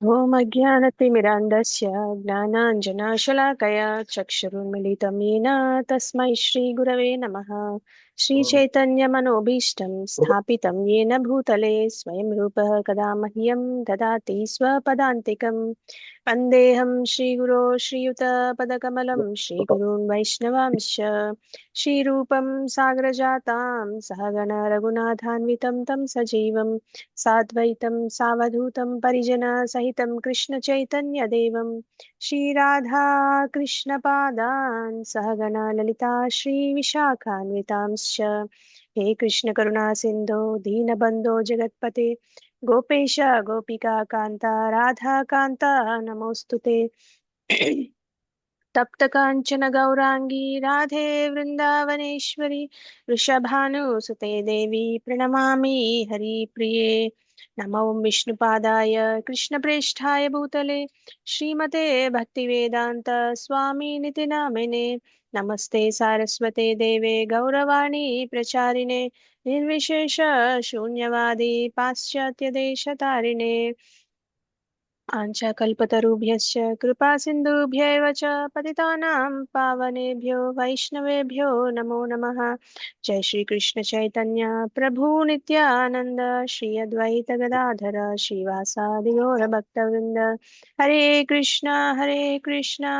ॐ अज्ञानतिमिरान्धस्य ज्ञानाञ्जनशलाकया चक्षुरुन्मिलितं येन तस्मै श्रीगुरवे नमः। श्रीचैतन्यमनोभीष्टं स्थापितं येन भूतले स्वयं रूपः कदा मह्यं ददाति स्वपदान्तिकं। वन्देऽहं श्रीगुरो श्रीयुतपदकमलं श्रीगुरून् वैष्णवांश्च श्रीरूपं सागरजातां सहगण रघुनाथान्वितं तं सजीवं साद्वैतं सावधूतं परिजनसहितं कृष्णचैतन्यदेवं श्रीराधा कृष्णपादान् सहगणा ललिता श्रीविशाखान्वितांश्च। हे कृष्णकरुणा सिन्धो दीनबन्धो जगत्पते गोपेश गोपिका कान्ता राधा कान्ता नमोऽस्तु ते। तप्त कांचन गौरांगी राधे वृंदावनेश्वरी वृषभानुसुते देवी प्रणमामि हरिप्रिये। नमो विष्णुपादाय कृष्णप्रेष्ठाय भूतले श्रीमते भक्तिवेदांत स्वामी नामिने। नमस्ते सारस्वते देवे गौरवाणी प्रचारिणे निर्विशेष शून्यवादी पाश्चात्य देशतारिणे। आञ्चकल्पतरुभ्यश्च कृपा सिन्धुभ्यैव च पतितानां पावनेभ्यो वैष्णवेभ्यो नमो नमः। जय श्री कृष्ण चैतन्य प्रभु नित्यानंद श्री अद्वैत गदाधर श्रीवासादि गौरभक्तवृंद। हरे कृष्णा कृष्णा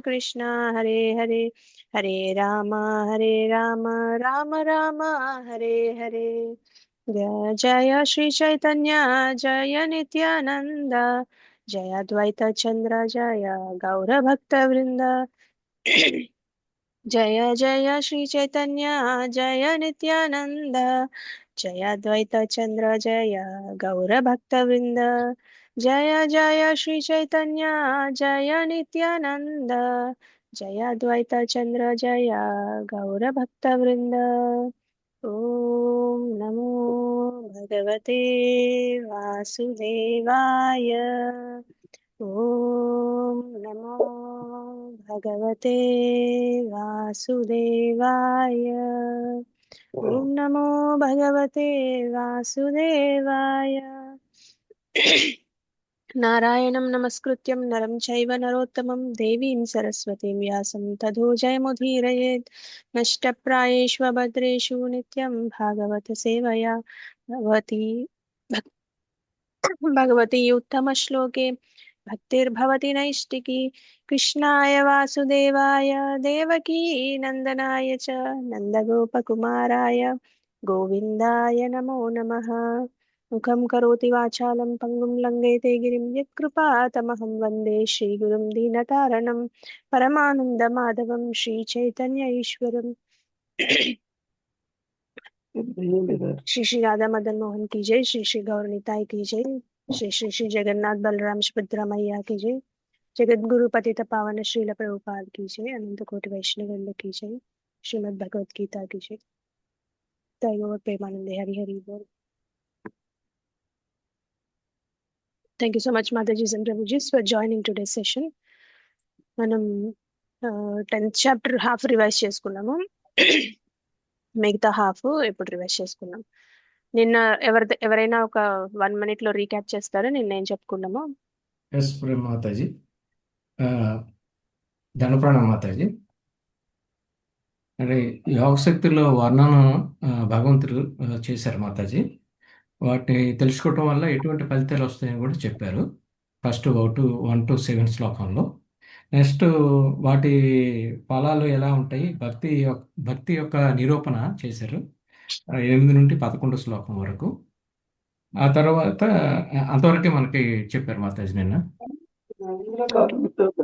कृष्णा हरे हरे हरे राम राम राम हरे हरे। जय जय श्री चैतन्य जय नित्यानंद जय अद्वैत चंद्र जय गौर भक्त वृंद। जय जय श्री चैतन्य जय नित्यानंद जय अद्वैत चंद्र जय गौर भक्त वृंद। जय जय श्री चैतन्य जय नित्यानंद जय अद्वैत चंद्र जय गौर भक्त वृंद। ॐ नमो भगवते वासुदेवाय। ॐ नमो भगवते वासुदेवाय। ॐ नमो भगवते वासुदेवाय। नारायणं नमस्कृत्यं नरं चैव नरोत्तमं देवीं सरस्वतीं व्यासं ततो जयमुदीरयेत्। नष्टप्रायेष्व भद्रेषु नित्यं भागवत सेवया भवति भगवती उत्तमश्लोके भक्तिर्भवति नैष्टिकी। कृष्णाय वासुदेवाय देवकी नन्दनाय च नन्दगोपकुमाराय गोविन्दाय नमो नमः। मुखं करोति वाचालं पङ्गुं लङ्घयते गिरिं यत्कृपातमहं वन्दे श्रीगुरुं दीनतारणं परमानन्दमाधवं श्रीचैतन्य ईश्वरम्। श्री श्री राधा मदन मोहन की जय। श्री श्री गौर निताई की जय। श्री श्री श्री जगन्नाथ बलराम सुभद्रा मैया की जय। जगत गुरु पतित पावन श्रील प्रभुपाद की जय। अनंत कोटि वैष्णव वृंद की जय। श्रीमद् भगवत गीता की जय। जय गौर प्रेमानंदे हरि हरि बोल। Thank you so much Matajis and prabhujis for joining today session. మనం 10th చాప్టర్ హాఫ్ రివైజ్ చేసుకున్నాము. మిగతా హాఫ్ ఇప్పుడు రివైజ్ చేసుకున్నాం. నిన్న ఎవరైనా ఒక 1 minute లో రీక్యాప్ చేస్తారా నిన్న ఏం చెప్పుకున్నామో? ఎస్ ప్రేమ్ మాతాజీ. ధనప్రాణం మాతాజీ. అంటే యోగశక్తిలో వర్ణన భగవంతుడు చేశారు మాతాజీ. వాటిని తెలుసుకోవటం వల్ల ఎటువంటి ఫలితాలు వస్తాయని కూడా చెప్పారు. ఫస్ట్ 1 to 7 శ్లోకంలో. నెక్స్ట్ వాటి ఫలాలు ఎలా ఉంటాయి, భక్తి యొక్క నిరూపణ చేశారు 8 నుండి 11 శ్లోకం వరకు. ఆ తర్వాత అంతవరకే మనకి చెప్పారు మాతాజీ నిన్న.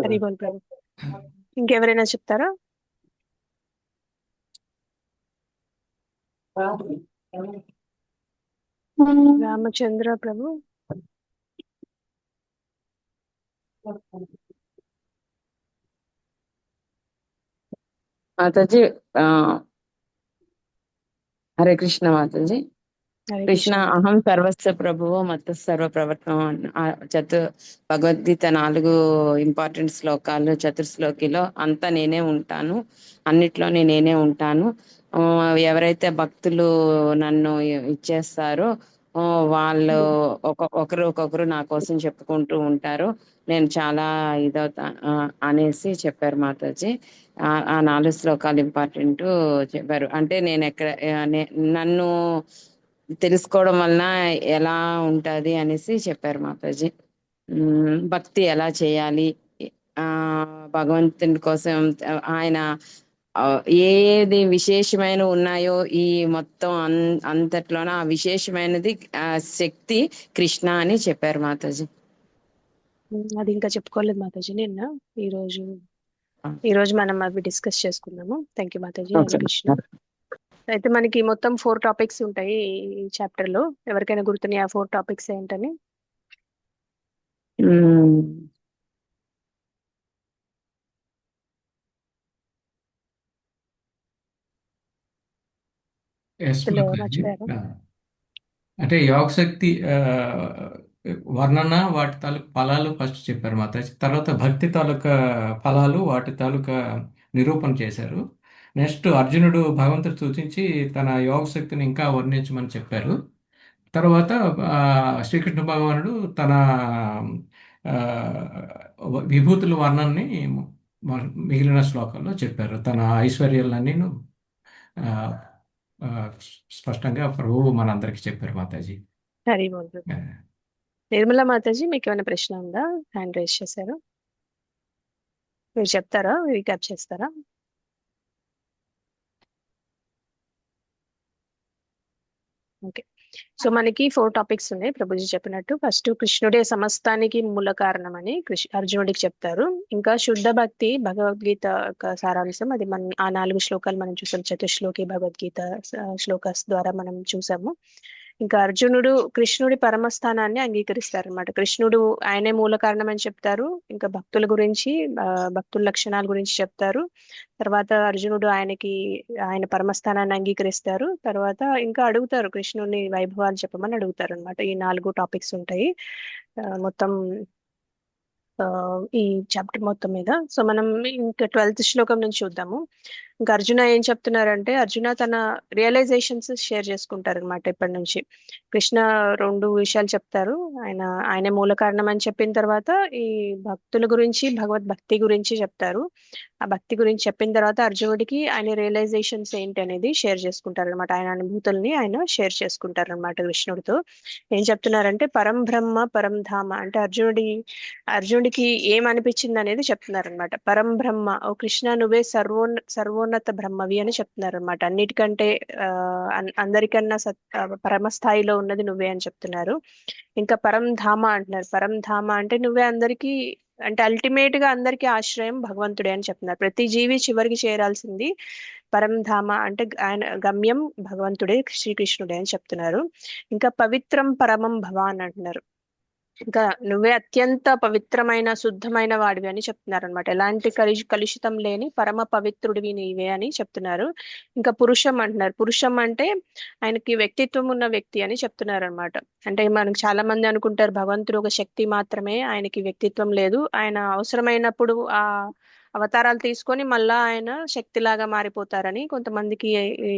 హరి బోల్ ప్రభు. ఇంకెవరైనా చెప్తారా? రామచంద్ర ప్రభు. మాతాజీ, హరే కృష్ణ మాతాజీ. హరే కృష్ణ కృష్ణ. అహం సర్వస్వ ప్రభువో మత్త సర్వ ప్రవర్తనం. భగవద్గీత 4 ఇంపార్టెంట్ శ్లోకాలు చతుర్శ్లోకిలో అంతా నేనే ఉంటాను, అన్నిట్లో నేనే ఉంటాను. ఎవరైతే భక్తులు నన్ను ఇచ్చేస్తారో వాళ్ళు ఒకరు నా కోసం చెప్పుకుంటూ ఉంటారు. నేను చాలా ఇదవుతా అనేసి చెప్పారు మాతాజీ. ఆ 4 శ్లోకాలు ఇంపార్టెంట్ చెప్పారు. అంటే నేను నన్ను తెలుసుకోవడం వలన ఎలా ఉంటది అనేసి చెప్పారు మాతాజీ. భక్తి ఎలా చేయాలి, ఆ భగవంతుని కోసం ఆయన ఏది విశేషమైన ఉన్నాయో ఈ మొత్తం అంతట్లోన ఆ విశేషమైనది శక్తి కృష్ణ అని చెప్పారు మాతాజీ. అది ఇంకా చెప్పుకోలేదు మాతాజీ నిన్న. ఈ రోజు మనం అవి డిస్కస్ చేసుకున్నాము. Thank you Mataji. హరే కృష్ణ. అయితే మనకి మొత్తం 4 టాపిక్స్ ఉంటాయి ఈ చాప్టర్ లో. ఎవరికైనా గుర్తున్నాయి ఆ 4 టాపిక్స్ ఏంటని? ఎస్ లేవా, మాతాజీ. మర్చిపోయారా? అంటే యోగశక్తి వర్ణన, వాటి తాలూకు ఫలాలు ఫస్ట్ చెప్పారు మాతాజీ. తర్వాత భక్తి తాలూకా ఫలాలు, వాటి తాలూకా నిరూపణ చేశారు. నెక్స్ట్ అర్జునుడు భగవంతుడు సూచించి తన యోగశక్తిని ఇంకా వర్ణించమని చెప్పారు. తర్వాత శ్రీకృష్ణ భగవానుడు తన ఆ, విభూతుల వర్ణాన్ని మిగిలిన శ్లోకాల్లో చెప్పారు. తన ఐశ్వర్యాలన్నీ స్పష్టంగా ప్రభువు మనందరికీ చెప్పారు మాతాజీ. హరి బోల్. నిర్మలా మాతాజీ, మీకు ఏమైనా ప్రశ్న ఉందా? హ్యాండ్ రైజ్ చేశారు, మీరు చెప్తారా, రీక్యాప్ చేస్తారా? ఓకే. సో మనకి 4 టాపిక్స్ ఉన్నాయి ప్రభుజీ చెప్పినట్టు. ఫస్ట్ కృష్ణుడే సమస్తానికి మూల కారణం అని అర్జునుడికి చెప్తారు. ఇంకా శుద్ధ భక్తి భగవద్గీత యొక్క సారాంశం. అది మనం ఆ 4 శ్లోకాలు మనం చూసాం. చతుశ్లోకి భగవద్గీత శ్లోకాస్ ద్వారా మనం చూసాము. ఇంకా అర్జునుడు కృష్ణుడి పరమస్థానాన్ని అంగీకరిస్తారనమాట. కృష్ణుడు ఆయనే మూల కారణం అని చెప్తారు. ఇంకా భక్తుల గురించి, భక్తుల లక్షణాల గురించి చెప్తారు. తర్వాత అర్జునుడు ఆయన పరమస్థానాన్ని అంగీకరిస్తారు. తర్వాత ఇంకా అడుగుతారు, కృష్ణుని వైభవాలు చెప్పమని అడుగుతారు అనమాట. ఈ 4 టాపిక్స్ ఉంటాయి మొత్తం ఈ చాప్టర్ మొత్తం మీద. సో మనం ఇంకా 12th శ్లోకం నుంచి చూద్దాము. ఇంకా అర్జున ఏం చెప్తున్నారంటే, అర్జున తన రియలైజేషన్స్ షేర్ చేసుకుంటారు అనమాట. ఇప్పటి నుంచి కృష్ణ 2 విషయాలు చెప్తారు. ఆయనే మూల కారణం అని చెప్పిన తర్వాత ఈ భక్తుల గురించి, భగవద్భక్తి గురించి చెప్తారు. ఆ భక్తి గురించి చెప్పిన తర్వాత అర్జునుడికి ఆయన రియలైజేషన్స్ ఏంటి అనేది షేర్ చేసుకుంటారు అనమాట. ఆయన అనుభూతుల్ని ఆయన షేర్ చేసుకుంటారు అనమాట కృష్ణుడితో. ఏం చెప్తున్నారంటే, పరం బ్రహ్మ పరం ధామ అంటే అర్జునుడికి ఏమనిపించింది అనేది చెప్తున్నారు అనమాట. పరం బ్రహ్మ, ఓ కృష్ణ నువ్వే సర్వోన్నత బ్రహ్మవి అని చెప్తున్నారు అనమాట. అన్నిటికంటే అందరికన్నా పరమ స్థాయిలో ఉన్నది నువ్వే అని చెప్తున్నారు. ఇంకా పరం ధామ అంటున్నారు. పరం ధామ అంటే నువ్వే అందరికీ, అంటే అల్టిమేట్ గా అందరికీ ఆశ్రయం భగవంతుడే అని చెప్తున్నారు. ప్రతి జీవి చివరికి చేరాల్సింది పరంధామ అంటే ఆయన గమ్యం భగవంతుడే, శ్రీకృష్ణుడే అని చెప్తున్నారు. ఇంకా పవిత్రం పరమం భవ అని అంటున్నారు. ఇంకా నువ్వే అత్యంత పవిత్రమైన శుద్ధమైన వాడివి అని చెప్తున్నారు అనమాట. ఎలాంటి కలుషితం లేని పరమ పవిత్రుడివి నీవే అని చెప్తున్నారు. ఇంకా పురుషం అంటున్నారు. పురుషం అంటే ఆయనకి వ్యక్తిత్వం ఉన్న వ్యక్తి అని చెప్తున్నారు అనమాట. అంటే మనకు చాలా మంది అనుకుంటారు భగవంతుడు ఒక శక్తి మాత్రమే, ఆయనకి వ్యక్తిత్వం లేదు, ఆయన అవసరమైనప్పుడు ఆ అవతారాలు తీసుకొని మళ్ళా ఆయన శక్తిలాగా మారిపోతారని కొంతమందికి ఈ,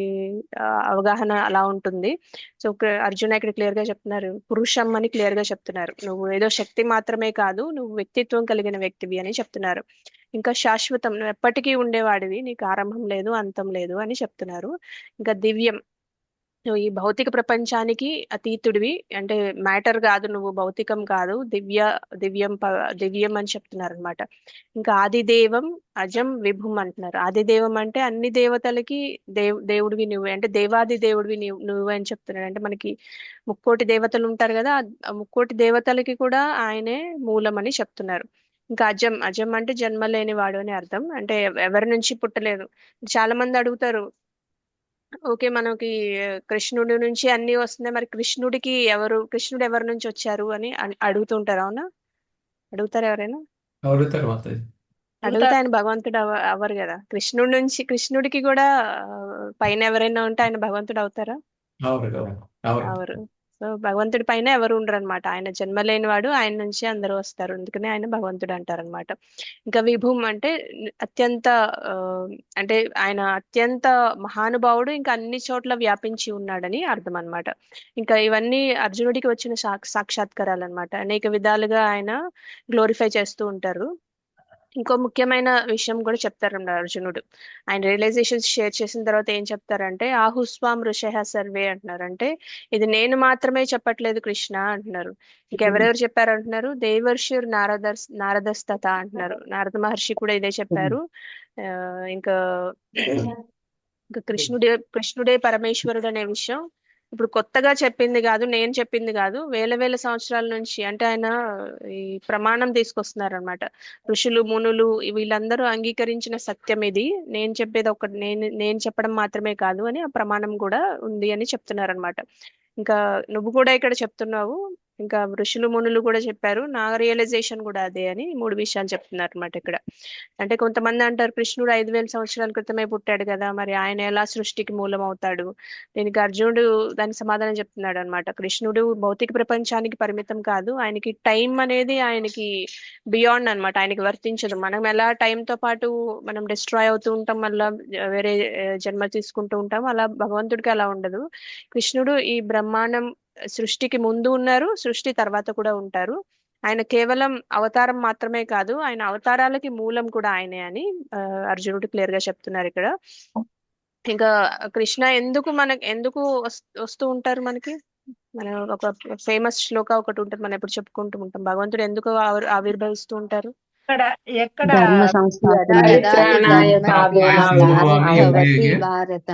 అవగాహన అలా ఉంటుంది. సో అర్జున ఇక్కడ క్లియర్ గా చెప్తున్నారు, పురుషం అని క్లియర్ గా చెప్తున్నారు. నువ్వు ఏదో శక్తి మాత్రమే కాదు, నువ్వు వ్యక్తిత్వం కలిగిన వ్యక్తివి అని చెప్తున్నారు. ఇంకా శాశ్వతం, నువ్వు ఎప్పటికీ ఉండేవాడివి, నీకు ఆరంభం లేదు అంతం లేదు అని చెప్తున్నారు. ఇంకా దివ్యం, నువ్వు ఈ భౌతిక ప్రపంచానికి అతీతుడివి, అంటే మ్యాటర్ కాదు, నువ్వు భౌతికం కాదు, దివ్యం అని చెప్తున్నారు అనమాట. ఇంకా ఆదిదేవం అజం విభుం అంటున్నారు. ఆదిదేవం అంటే అన్ని దేవతలకి దేవుడివి నువ్వే, అంటే దేవాది దేవుడివి నువ్వే అని చెప్తున్నాడు. అంటే మనకి 3 దేవతలు ఉంటారు కదా, ఆ 3 దేవతలకి కూడా ఆయనే మూలం అని చెప్తున్నారు. ఇంకా అజం అంటే జన్మ లేని వాడు అని అర్థం, అంటే ఎవరి నుంచి పుట్టలేదు. చాలా మంది అడుగుతారు, ఓకే మనకి కృష్ణుడి నుంచి అన్ని వస్తున్నాయి, మరి కృష్ణుడు ఎవరి నుంచి వచ్చారు అని అడుగుతుంటారు. అవునా? అడుగుతారు ఎవరైనా? అడుగుతారు మాతాజీ. అడిగితే ఆయన భగవంతుడు అవ్వరు కదా. కృష్ణుడికి కూడా పైన ఎవరైనా ఉంటే ఆయన భగవంతుడు అవుతారా? అవును కదా. అవును. అవరు. భగవంతుడి పైన ఎవరు ఉండరు అనమాట. ఆయన జన్మ లేనివాడు, ఆయన నుంచి అందరూ వస్తారు, అందుకనే ఆయన భగవంతుడు అంటారనమాట. ఇంకా విభూమ్ అంటే అత్యంత ఆ, అంటే ఆయన అత్యంత మహానుభావుడు, ఇంకా అన్ని చోట్ల వ్యాపించి ఉన్నాడని అర్థం అన్నమాట. ఇంకా ఇవన్నీ అర్జునుడికి వచ్చిన సాక్షాత్కారాలు అనమాట. అనేక విధాలుగా ఆయన గ్లోరిఫై చేస్తూ ఉంటారు. ఇంకో ముఖ్యమైన విషయం కూడా చెప్తారన్నమాట అర్జునుడు. ఆయన రియలైజేషన్స్ షేర్ చేసిన తర్వాత ఏం చెప్తారంటే, ఆహుస్వాం ఋషయ సర్వే అంటున్నారు. అంటే ఇది నేను మాత్రమే చెప్పట్లేదు కృష్ణ అంటున్నారు. ఇంకెవరెవరు చెప్పారు అంటున్నారు, దేవర్షుర్ నారదస్తత అంటున్నారు. నారద మహర్షి కూడా ఇదే చెప్పారు. ఆ, ఇంకా ఇంకా కృష్ణుడే పరమేశ్వరుడు అనే విషయం ఇప్పుడు కొత్తగా చెప్పింది కాదు, నేను చెప్పింది కాదు, వేల వేల సంవత్సరాల నుంచి. అంటే ఆయన ఈ ప్రమాణం తీసుకొస్తున్నారు అనమాట. ఋషులు మునులు వీళ్ళందరూ అంగీకరించిన సత్యం ఇది. నేను చెప్పేది ఒకటి, నేను చెప్పడం మాత్రమే కాదు అని ఆ ప్రమాణం కూడా ఉంది అని చెప్తున్నారు అనమాట. ఇంకా నువ్వు కూడా ఇక్కడ చెప్తున్నావు, ఇంకా ఋషులు మునులు కూడా చెప్పారు, నా రియలైజేషన్ కూడా అదే అని 3 విషయాలు చెప్తున్నారు అనమాట ఇక్కడ. అంటే కొంతమంది అంటారు, కృష్ణుడు 5,000 సంవత్సరాల క్రితమే పుట్టాడు కదా, మరి ఆయన ఎలా సృష్టికి మూలం అవుతాడు? దీనికి అర్జునుడు దానికి సమాధానం చెప్తున్నాడు అనమాట. కృష్ణుడు భౌతిక ప్రపంచానికి పరిమితం కాదు, ఆయనకి టైం అనేది ఆయనకి బియాండ్ అన్నమాట, ఆయనకి వర్తించదు. మనం ఎలా time తో పాటు మనం డిస్ట్రాయ్ అవుతూ ఉంటాం, మళ్ళా వేరే జన్మ తీసుకుంటూ ఉంటాం, అలా భగవంతుడికి అలా ఉండదు. కృష్ణుడు ఈ బ్రహ్మాండం సృష్టికి ముందు ఉన్నారు, సృష్టి తర్వాత కూడా ఉంటారు. ఆయన కేవలం అవతారం మాత్రమే కాదు, ఆయన అవతారాలకి మూలం కూడా ఆయనే అని అర్జునుడు క్లియర్ గా చెప్తున్నారు ఇక్కడ. ఇంకా కృష్ణ ఎందుకు వస్తూ ఉంటారు మనకి? మన ఒక ఫేమస్ శ్లోక ఒకటి ఉంటుంది, మనం ఎప్పుడు చెప్పుకుంటూ ఉంటాం, భగవంతుడు ఎందుకు ఆవిర్భవిస్తూ ఉంటారు? ఎక్కడ ధర్మ సంస్థాపన పరిత్రాణాయ సంభవామి యుగే భవతి యుగే భారత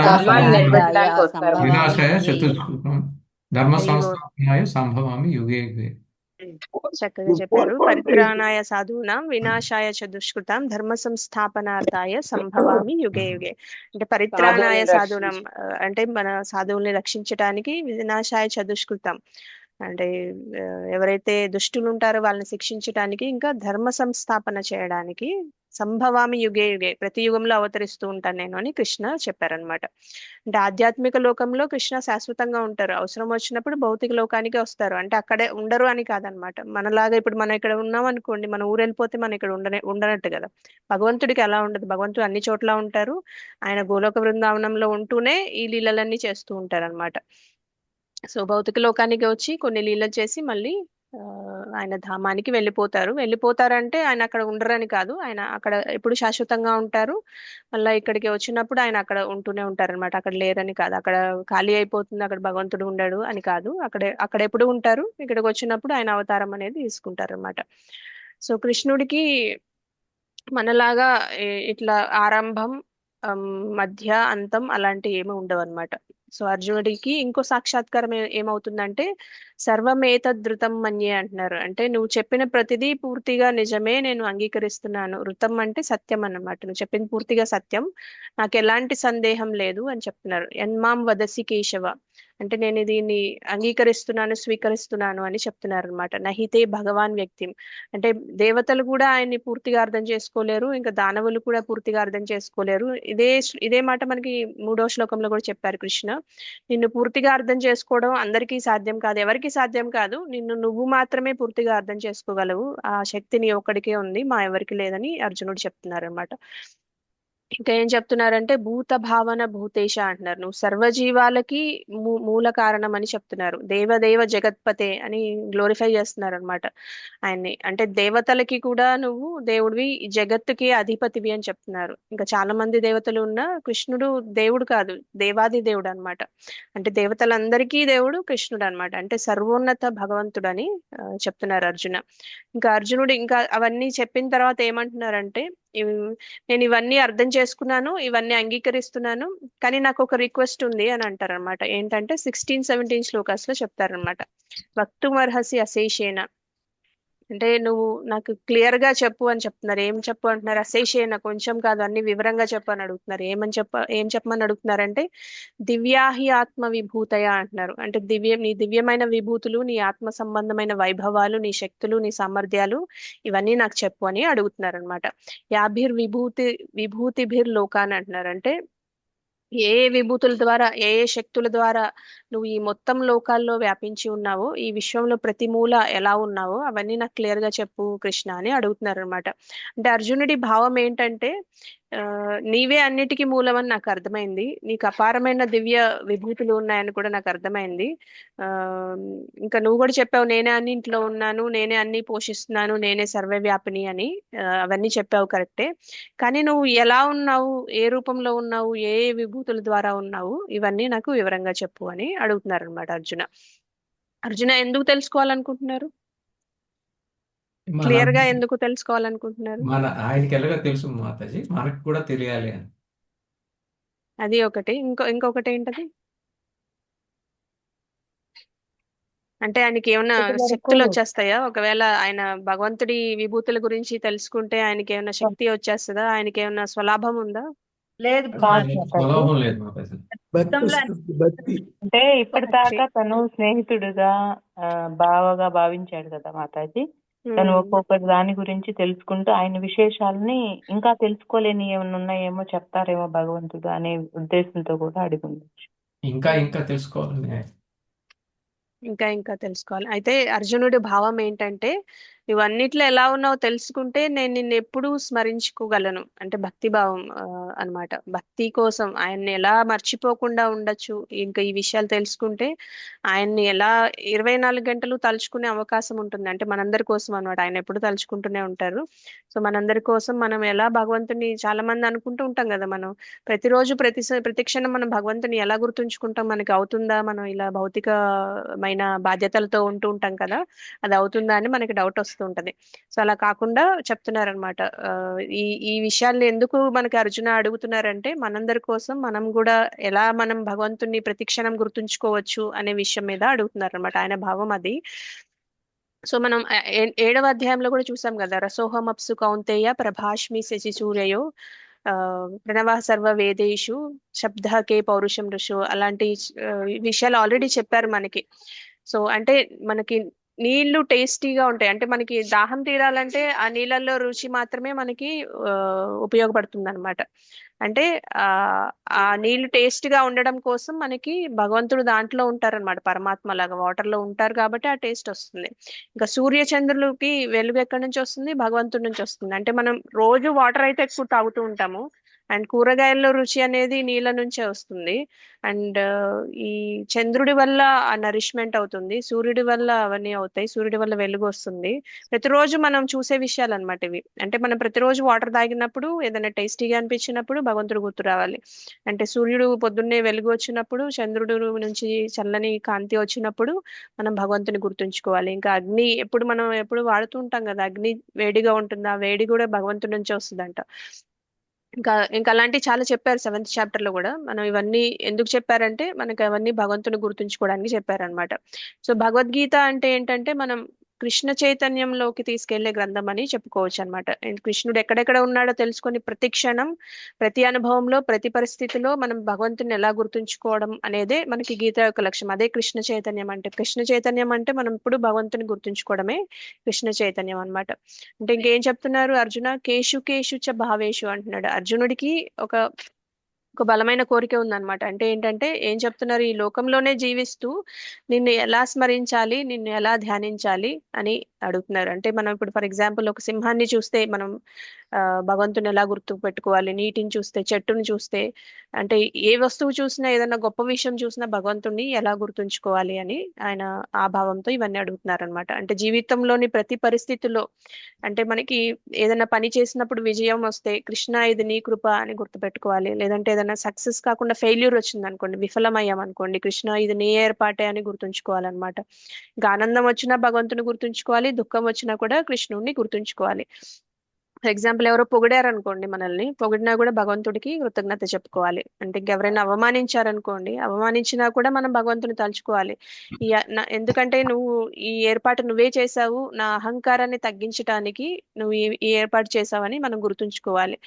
ధర్మాన్ని నిలబెట్టడానికి వస్తారు. వినాశాయ చతుష్కృతం ధర్మ వెరీ గుడ్, సంస్థాపనాయ సంభవామి యుగే యుగే. చక్కగా చెప్పారు. పరిత్రాణాయ సాధూనాం వినాశాయ చ దుష్కృతాం ధర్మ సంస్థాపనార్థాయ సంభవామి యుగే యుగే. అంటే పరిత్రాణాయ సాధూనాం అంటే మన సాధువుల్ని రక్షించడానికి, వినాశాయ చ దుష్కృతం అంటే ఎవరైతే దుష్టులు ఉంటారో వాళ్ళని శిక్షించడానికి, ఇంకా ధర్మ సంస్థాపన చేయడానికి, సంభవామి యుగే యుగే ప్రతి యుగంలో అవతరిస్తూ ఉంటాను నేను అని కృష్ణ చెప్పారనమాట. అంటే ఆధ్యాత్మిక లోకంలో కృష్ణ శాశ్వతంగా ఉంటారు, అవసరం వచ్చినప్పుడు భౌతిక లోకానికి వస్తారు. అంటే అక్కడే ఉండరు అని కాదనమాట. మనలాగా ఇప్పుడు మనం ఇక్కడ ఉన్నాం అనుకోండి, మన ఊరు వెళ్ళిపోతే మనం ఇక్కడ ఉండనట్టు కదా. భగవంతుడికి అలా ఉండదు, భగవంతుడు అన్ని చోట్ల ఉంటారు. ఆయన గోలోక బృందావనంలో ఉంటూనే ఈ లీలలన్నీ చేస్తూ ఉంటారు అనమాట. సో భౌతిక లోకానికి వచ్చి కొన్ని లీలలు చేసి మళ్ళీ ఆయన ధామానికి వెళ్ళిపోతారంటే ఆయన అక్కడ ఉండరని కాదు, ఆయన అక్కడ ఎప్పుడు శాశ్వతంగా ఉంటారు. మళ్ళీ ఇక్కడికి వచ్చినప్పుడు ఆయన అక్కడ ఉంటూనే ఉంటారనమాట, అక్కడ లేరని కాదు, అక్కడ ఖాళీ అయిపోతుంది, అక్కడ భగవంతుడు ఉండడు అని కాదు, అక్కడ ఎప్పుడు ఉంటారు, ఇక్కడికి వచ్చినప్పుడు ఆయన అవతారం అనేది తీసుకుంటారు అనమాట. సో కృష్ణుడికి మనలాగా ఇట్లా ఆరంభం, మధ్య, అంతం అలాంటి ఏమి ఉండవు అనమాట. సో అర్జునుడికి ఇంకో సాక్షాత్కారం ఏమవుతుందంటే, సర్వమేతదృతం మన్యే అంటున్నారు. అంటే నువ్వు చెప్పిన ప్రతిదీ పూర్తిగా నిజమే, నేను అంగీకరిస్తున్నాను. ఋతం అంటే సత్యం అన్నమాట, నువ్వు చెప్పింది పూర్తిగా సత్యం, నాకు ఎలాంటి సందేహం లేదు అని చెప్తున్నారు. యన్మాం వదసి కేశవ అంటే నేను దీన్ని అంగీకరిస్తున్నాను, స్వీకరిస్తున్నాను అని చెప్తున్నారు అనమాట. నహితే భగవాన్ వ్యక్తి అంటే దేవతలు కూడా ఆయన్ని పూర్తిగా అర్థం చేసుకోలేరు, ఇంకా దానవులు కూడా పూర్తిగా అర్థం చేసుకోలేరు. ఇదే మాట మనకి 3వ శ్లోకంలో కూడా చెప్పారు కృష్ణ. నిన్ను పూర్తిగా అర్థం చేసుకోవడం అందరికీ సాధ్యం కాదు, ఎవరికి సాధ్యం కాదు, నువ్వు మాత్రమే పూర్తిగా అర్థం చేసుకోగలవు, ఆ శక్తి నీ ఒక్కడికే ఉంది, మా ఎవరికి లేదని అర్జునుడు చెప్తున్నారు అనమాట. ఇంకా ఏం చెప్తున్నారంటే, భూత భావన భూతేశ అంటున్నారు, నువ్వు సర్వజీవాలకి మూల కారణం అని చెప్తున్నారు. దేవదేవ జగత్పతే అని గ్లోరిఫై చేస్తున్నారు అనమాట ఆయన్ని. అంటే దేవతలకి కూడా నువ్వు దేవుడివి, జగత్తుకి అధిపతివి అని చెప్తున్నారు. ఇంకా చాలా మంది దేవతలు ఉన్నా కృష్ణుడు దేవుడు కాదు, దేవాది దేవుడు అనమాట. అంటే దేవతలందరికీ దేవుడు కృష్ణుడు అనమాట, అంటే సర్వోన్నత భగవంతుడు అని చెప్తున్నారు అర్జున. ఇంకా అర్జునుడు ఇంకా అవన్నీ చెప్పిన తర్వాత ఏమంటున్నారంటే, నేను ఇవన్నీ అర్థం చేసుకున్నాను, ఇవన్నీ అంగీకరిస్తున్నాను, కానీ నాకు ఒక రిక్వెస్ట్ ఉంది అని అంటారు అనమాట. ఏంటంటే 16-17 శ్లోకాస్ లో చెప్తారనమాట. వక్తుమర్హసి అశేషేన అంటే నువ్వు నాకు క్లియర్ గా చెప్పు అని చెప్తున్నారు. ఏం చెప్పు అంటున్నారు? అశేషేన కొంచెం కాదు, అన్ని వివరంగా చెప్పు అని అడుగుతున్నారు. ఏం చెప్పమని అడుగుతున్నారంటే, దివ్యాహి ఆత్మ విభూతయ అంటున్నారు. అంటే నీ దివ్యమైన విభూతులు, నీ ఆత్మ సంబంధమైన వైభవాలు, నీ శక్తులు, నీ సామర్థ్యాలు ఇవన్నీ నాకు చెప్పు అని అడుగుతున్నారు అనమాట. విభూతిభిర్ లోకాన్ అంటున్నారు. అంటే ఏ ఏ విభూతుల ద్వారా, ఏ ఏ శక్తుల ద్వారా నువ్వు ఈ మొత్తం లోకాల్లో వ్యాపించి ఉన్నావో, ఈ విశ్వంలో ప్రతి మూల ఎలా ఉన్నావో అవన్నీ నాకు క్లియర్ గా చెప్పు కృష్ణ అని అడుగుతున్నారు అనమాట. అంటే అర్జునుడి భావం ఏంటంటే, నీవే అన్నిటికీ మూలమని నాకు అర్థమైంది, నీకు అపారమైన దివ్య విభూతులు ఉన్నాయని కూడా నాకు అర్థమైంది. ఆ ఇంకా నువ్వు కూడా చెప్పావు, నేనే అన్నింట్లో ఉన్నాను, నేనే అన్ని పోషిస్తున్నాను, నేనే సర్వవ్యాపిని అని. అవన్నీ చెప్పావు కరెక్టే. కానీ నువ్వు ఎలా ఉన్నావు, ఏ రూపంలో ఉన్నావు, ఏ ఏ విభూతుల ద్వారా ఉన్నావు, ఇవన్నీ నాకు వివరంగా చెప్పు అని అడుగుతున్నారు అనమాట అర్జున. అర్జున ఎందుకు తెలుసుకోవాలనుకుంటున్నారు? మన క్లియర్ గా ఎందుకు తెలుసుకోవాలనుకుంటున్నారు? ఆయనకి ఎలాగో తెలుసు మాతాజీ, మనకు కూడా తెలియాలి అని. అది ఒకటి. ఇంకొకటి ఏంటది? అంటే ఆయనకి ఏమైనా ఇప్పటి వరకు శక్తులు వచ్చేస్తాయా? ఒకవేళ ఆయన భగవంతుడి విభూతుల గురించి తెలుసుకుంటే ఆయనకి ఏమైనా శక్తి వచ్చేస్తుందా? ఆయనకి ఏమైనా స్వలాభం ఉందా? లేదు కాదు ఆయనకి మాతాజీ. స్వలాభం లేదు మాతాజీ. భక్తి మొత్తంలో వస్తుంది, భక్తి. అంటే ఇప్పటిదాకా తను స్నేహితుడిగా బావగా భావించాడు కదా మాతాజీ. తను ఒక్కొక్కటి దాని గురించి తెలుసుకుంటూ ఆయన విశేషాలని ఇంకా తెలుసుకోలేని ఏమైనా ఉన్నాయేమో చెప్తారేమో భగవంతుడు అనే ఉద్దేశంతో కూడా అడిగి ఉండొచ్చు. ఇంకా ఇంకా తెలుసుకోవాలని. ఇంకా ఇంకా తెలుసుకోవాలి. అయితే అర్జునుడి భావం ఏంటంటే, నువ్వన్నిట్లో ఎలా ఉన్నావో తెలుసుకుంటే నేను నిన్ను ఎప్పుడూ స్మరించుకోగలను. అంటే భక్తి భావం అన్నమాట. భక్తి కోసం ఆయన్ని ఎలా మర్చిపోకుండా ఉండొచ్చు. ఇంకా ఈ విషయాలు తెలుసుకుంటే ఆయన్ని ఎలా 24 గంటలు తలుచుకునే అవకాశం ఉంటుంది. అంటే మనందరి కోసం అన్నమాట. ఆయన ఎప్పుడు తలుచుకుంటూనే ఉంటారు. సో మనందరి కోసం మనం ఎలా భగవంతుని, చాలా మంది అనుకుంటూ ఉంటాం కదా, మనం ప్రతిరోజు ప్రతి క్షణం మనం భగవంతుని ఎలా గుర్తుంచుకుంటాం, మనకి అవుతుందా, మనం ఇలా భౌతికమైన బాధ్యతలతో ఉంటూ ఉంటాం కదా, అది అవుతుందా అని మనకి డౌట్ వస్తూ ఉంటది. సో అలా కాకుండా చెప్తున్నారనమాట. ఈ ఈ విషయాల్ని ఎందుకు మనకి అర్జున అడుగుతున్నారంటే, మనందరి కోసం మనం కూడా ఎలా మనం భగవంతుని ప్రతిక్షణం గుర్తుంచుకోవచ్చు అనే విషయం మీద అడుగుతున్నారు అనమాట. ఆయన భావం అది. సో మనం 7వ అధ్యాయంలో కూడా చూసాం కదా, రసోహమప్సు కౌంతేయ ప్రభాష్మి శశి సూర్యయో ప్రణవ సర్వ వేదేషు శబ్దకే పౌరుషం ఋషు, అలాంటి విషయాలు ఆల్రెడీ చెప్పారు మనకి. సో అంటే మనకి నీళ్లు టేస్టీగా ఉంటాయి. అంటే మనకి దాహం తీరాలంటే ఆ నీళ్ళల్లో రుచి మాత్రమే మనకి ఉపయోగపడుతుంది అనమాట. అంటే ఆ ఆ నీళ్లు టేస్ట్ గా ఉండడం కోసం మనకి భగవంతుడు దాంట్లో ఉంటారనమాట, పరమాత్మ లాగా వాటర్ లో ఉంటారు కాబట్టి ఆ టేస్ట్ వస్తుంది. ఇంకా సూర్య చంద్రులకి వెలుగు ఎక్కడి నుంచి వస్తుంది? భగవంతుడి నుంచి వస్తుంది. అంటే మనం రోజు వాటర్ అయితే ఎక్కువ తాగుతూ ఉంటాము, అండ్ కూరగాయల్లో రుచి అనేది నీళ్ళ నుంచే వస్తుంది. అండ్ ఈ చంద్రుడి వల్ల ఆ నరిష్మెంట్ అవుతుంది, సూర్యుడి వల్ల అవన్నీ అవుతాయి, సూర్యుడి వల్ల వెలుగు వస్తుంది. ప్రతిరోజు మనం చూసే విషయాలు అనమాట ఇవి. అంటే మనం ప్రతిరోజు వాటర్ తాగినప్పుడు, ఏదైనా టేస్టీగా అనిపించినప్పుడు భగవంతుడు గుర్తు రావాలి. అంటే సూర్యుడు పొద్దున్నే వెలుగు వచ్చినప్పుడు, చంద్రుడు నుంచి చల్లని కాంతి వచ్చినప్పుడు మనం భగవంతుని గుర్తుంచుకోవాలి. ఇంకా అగ్ని మనం ఎప్పుడు వాడుతూ ఉంటాం కదా, అగ్ని వేడిగా ఉంటుంది, ఆ వేడి కూడా భగవంతుడి నుంచి వస్తుందంట. ఇంకా ఇంకా అలాంటివి చాలా చెప్పారు 7th చాప్టర్ లో కూడా. మనం ఇవన్నీ ఎందుకు చెప్పారంటే, మనకి అవన్నీ భగవంతుని గుర్తుంచుకోవడానికి చెప్పారనమాట. సో భగవద్గీత అంటే ఏంటంటే, మనం కృష్ణ చైతన్యంలోకి తీసుకెళ్లే గ్రంథం అని చెప్పుకోవచ్చు అనమాట. కృష్ణుడు ఎక్కడెక్కడ ఉన్నాడో తెలుసుకొని ప్రతి క్షణం, ప్రతి అనుభవంలో, ప్రతి పరిస్థితిలో మనం భగవంతుని ఎలా గుర్తుంచుకోవడం అనేదే మనకి గీత యొక్క లక్ష్యం. అదే కృష్ణ చైతన్యం అంటే. కృష్ణ చైతన్యం అంటే మనం ఇప్పుడు భగవంతుని గుర్తుంచుకోవడమే కృష్ణ చైతన్యం అన్నమాట. అంటే ఇంకేం చెప్తున్నారు అర్జున? కేషు కేషు చ భావేషు అంటున్నాడు. అర్జునుడికి ఒక ఒక బలమైన కోరిక ఉందన్నమాట. అంటే ఏంటంటే, ఏం చెప్తున్నారు, ఈ లోకంలోనే జీవిస్తూ నిన్ను ఎలా స్మరించాలి, నిన్ను ఎలా ధ్యానించాలి అని అడుగుతున్నారు. అంటే మనం ఇప్పుడు ఫర్ ఎగ్జాంపుల్ ఒక సింహాన్ని చూస్తే మనం భగవంతుని ఎలా గుర్తు పెట్టుకోవాలి, నీటిని చూస్తే, చెట్టుని చూస్తే, అంటే ఏ వస్తువు చూసినా, ఏదైనా గొప్ప విషయం చూసినా భగవంతుణ్ణి ఎలా గుర్తుంచుకోవాలి అని ఆయన ఆ భావంతో ఇవన్నీ అడుగుతున్నారు అనమాట. అంటే జీవితంలోని ప్రతి పరిస్థితుల్లో, అంటే మనకి ఏదైనా పని చేసినప్పుడు విజయం వస్తే కృష్ణ ఇది నీ కృప అని గుర్తుపెట్టుకోవాలి. లేదంటే ఏదైనా సక్సెస్ కాకుండా ఫెయిల్యూర్ వచ్చింది అనుకోండి, విఫలమయ్యాం అనుకోండి, కృష్ణ ఇది నీ ఏర్పాటే అని గుర్తుంచుకోవాలన్నమాట. ఇంకా ఆనందం వచ్చినా భగవంతుని గుర్తుంచుకోవాలి, దుఃఖం వచ్చినా కూడా కృష్ణుడిని గుర్తుంచుకోవాలి. ఫర్ ఎగ్జాంపుల్ ఎవరో పొగిడారు అనుకోండి, మనల్ని పొగిడినా కూడా భగవంతుడికి కృతజ్ఞత చెప్పుకోవాలి. అంటే ఇంకెవరైనా అవమానించారనుకోండి, అవమానించినా కూడా మనం భగవంతుని తలుచుకోవాలి. ఎందుకంటే నువ్వు ఈ ఏర్పాటు నువ్వే చేసావు, నా అహంకారాన్ని తగ్గించడానికి నువ్వు ఈ ఏర్పాటు చేసావని మనం గుర్తుంచుకోవాలి.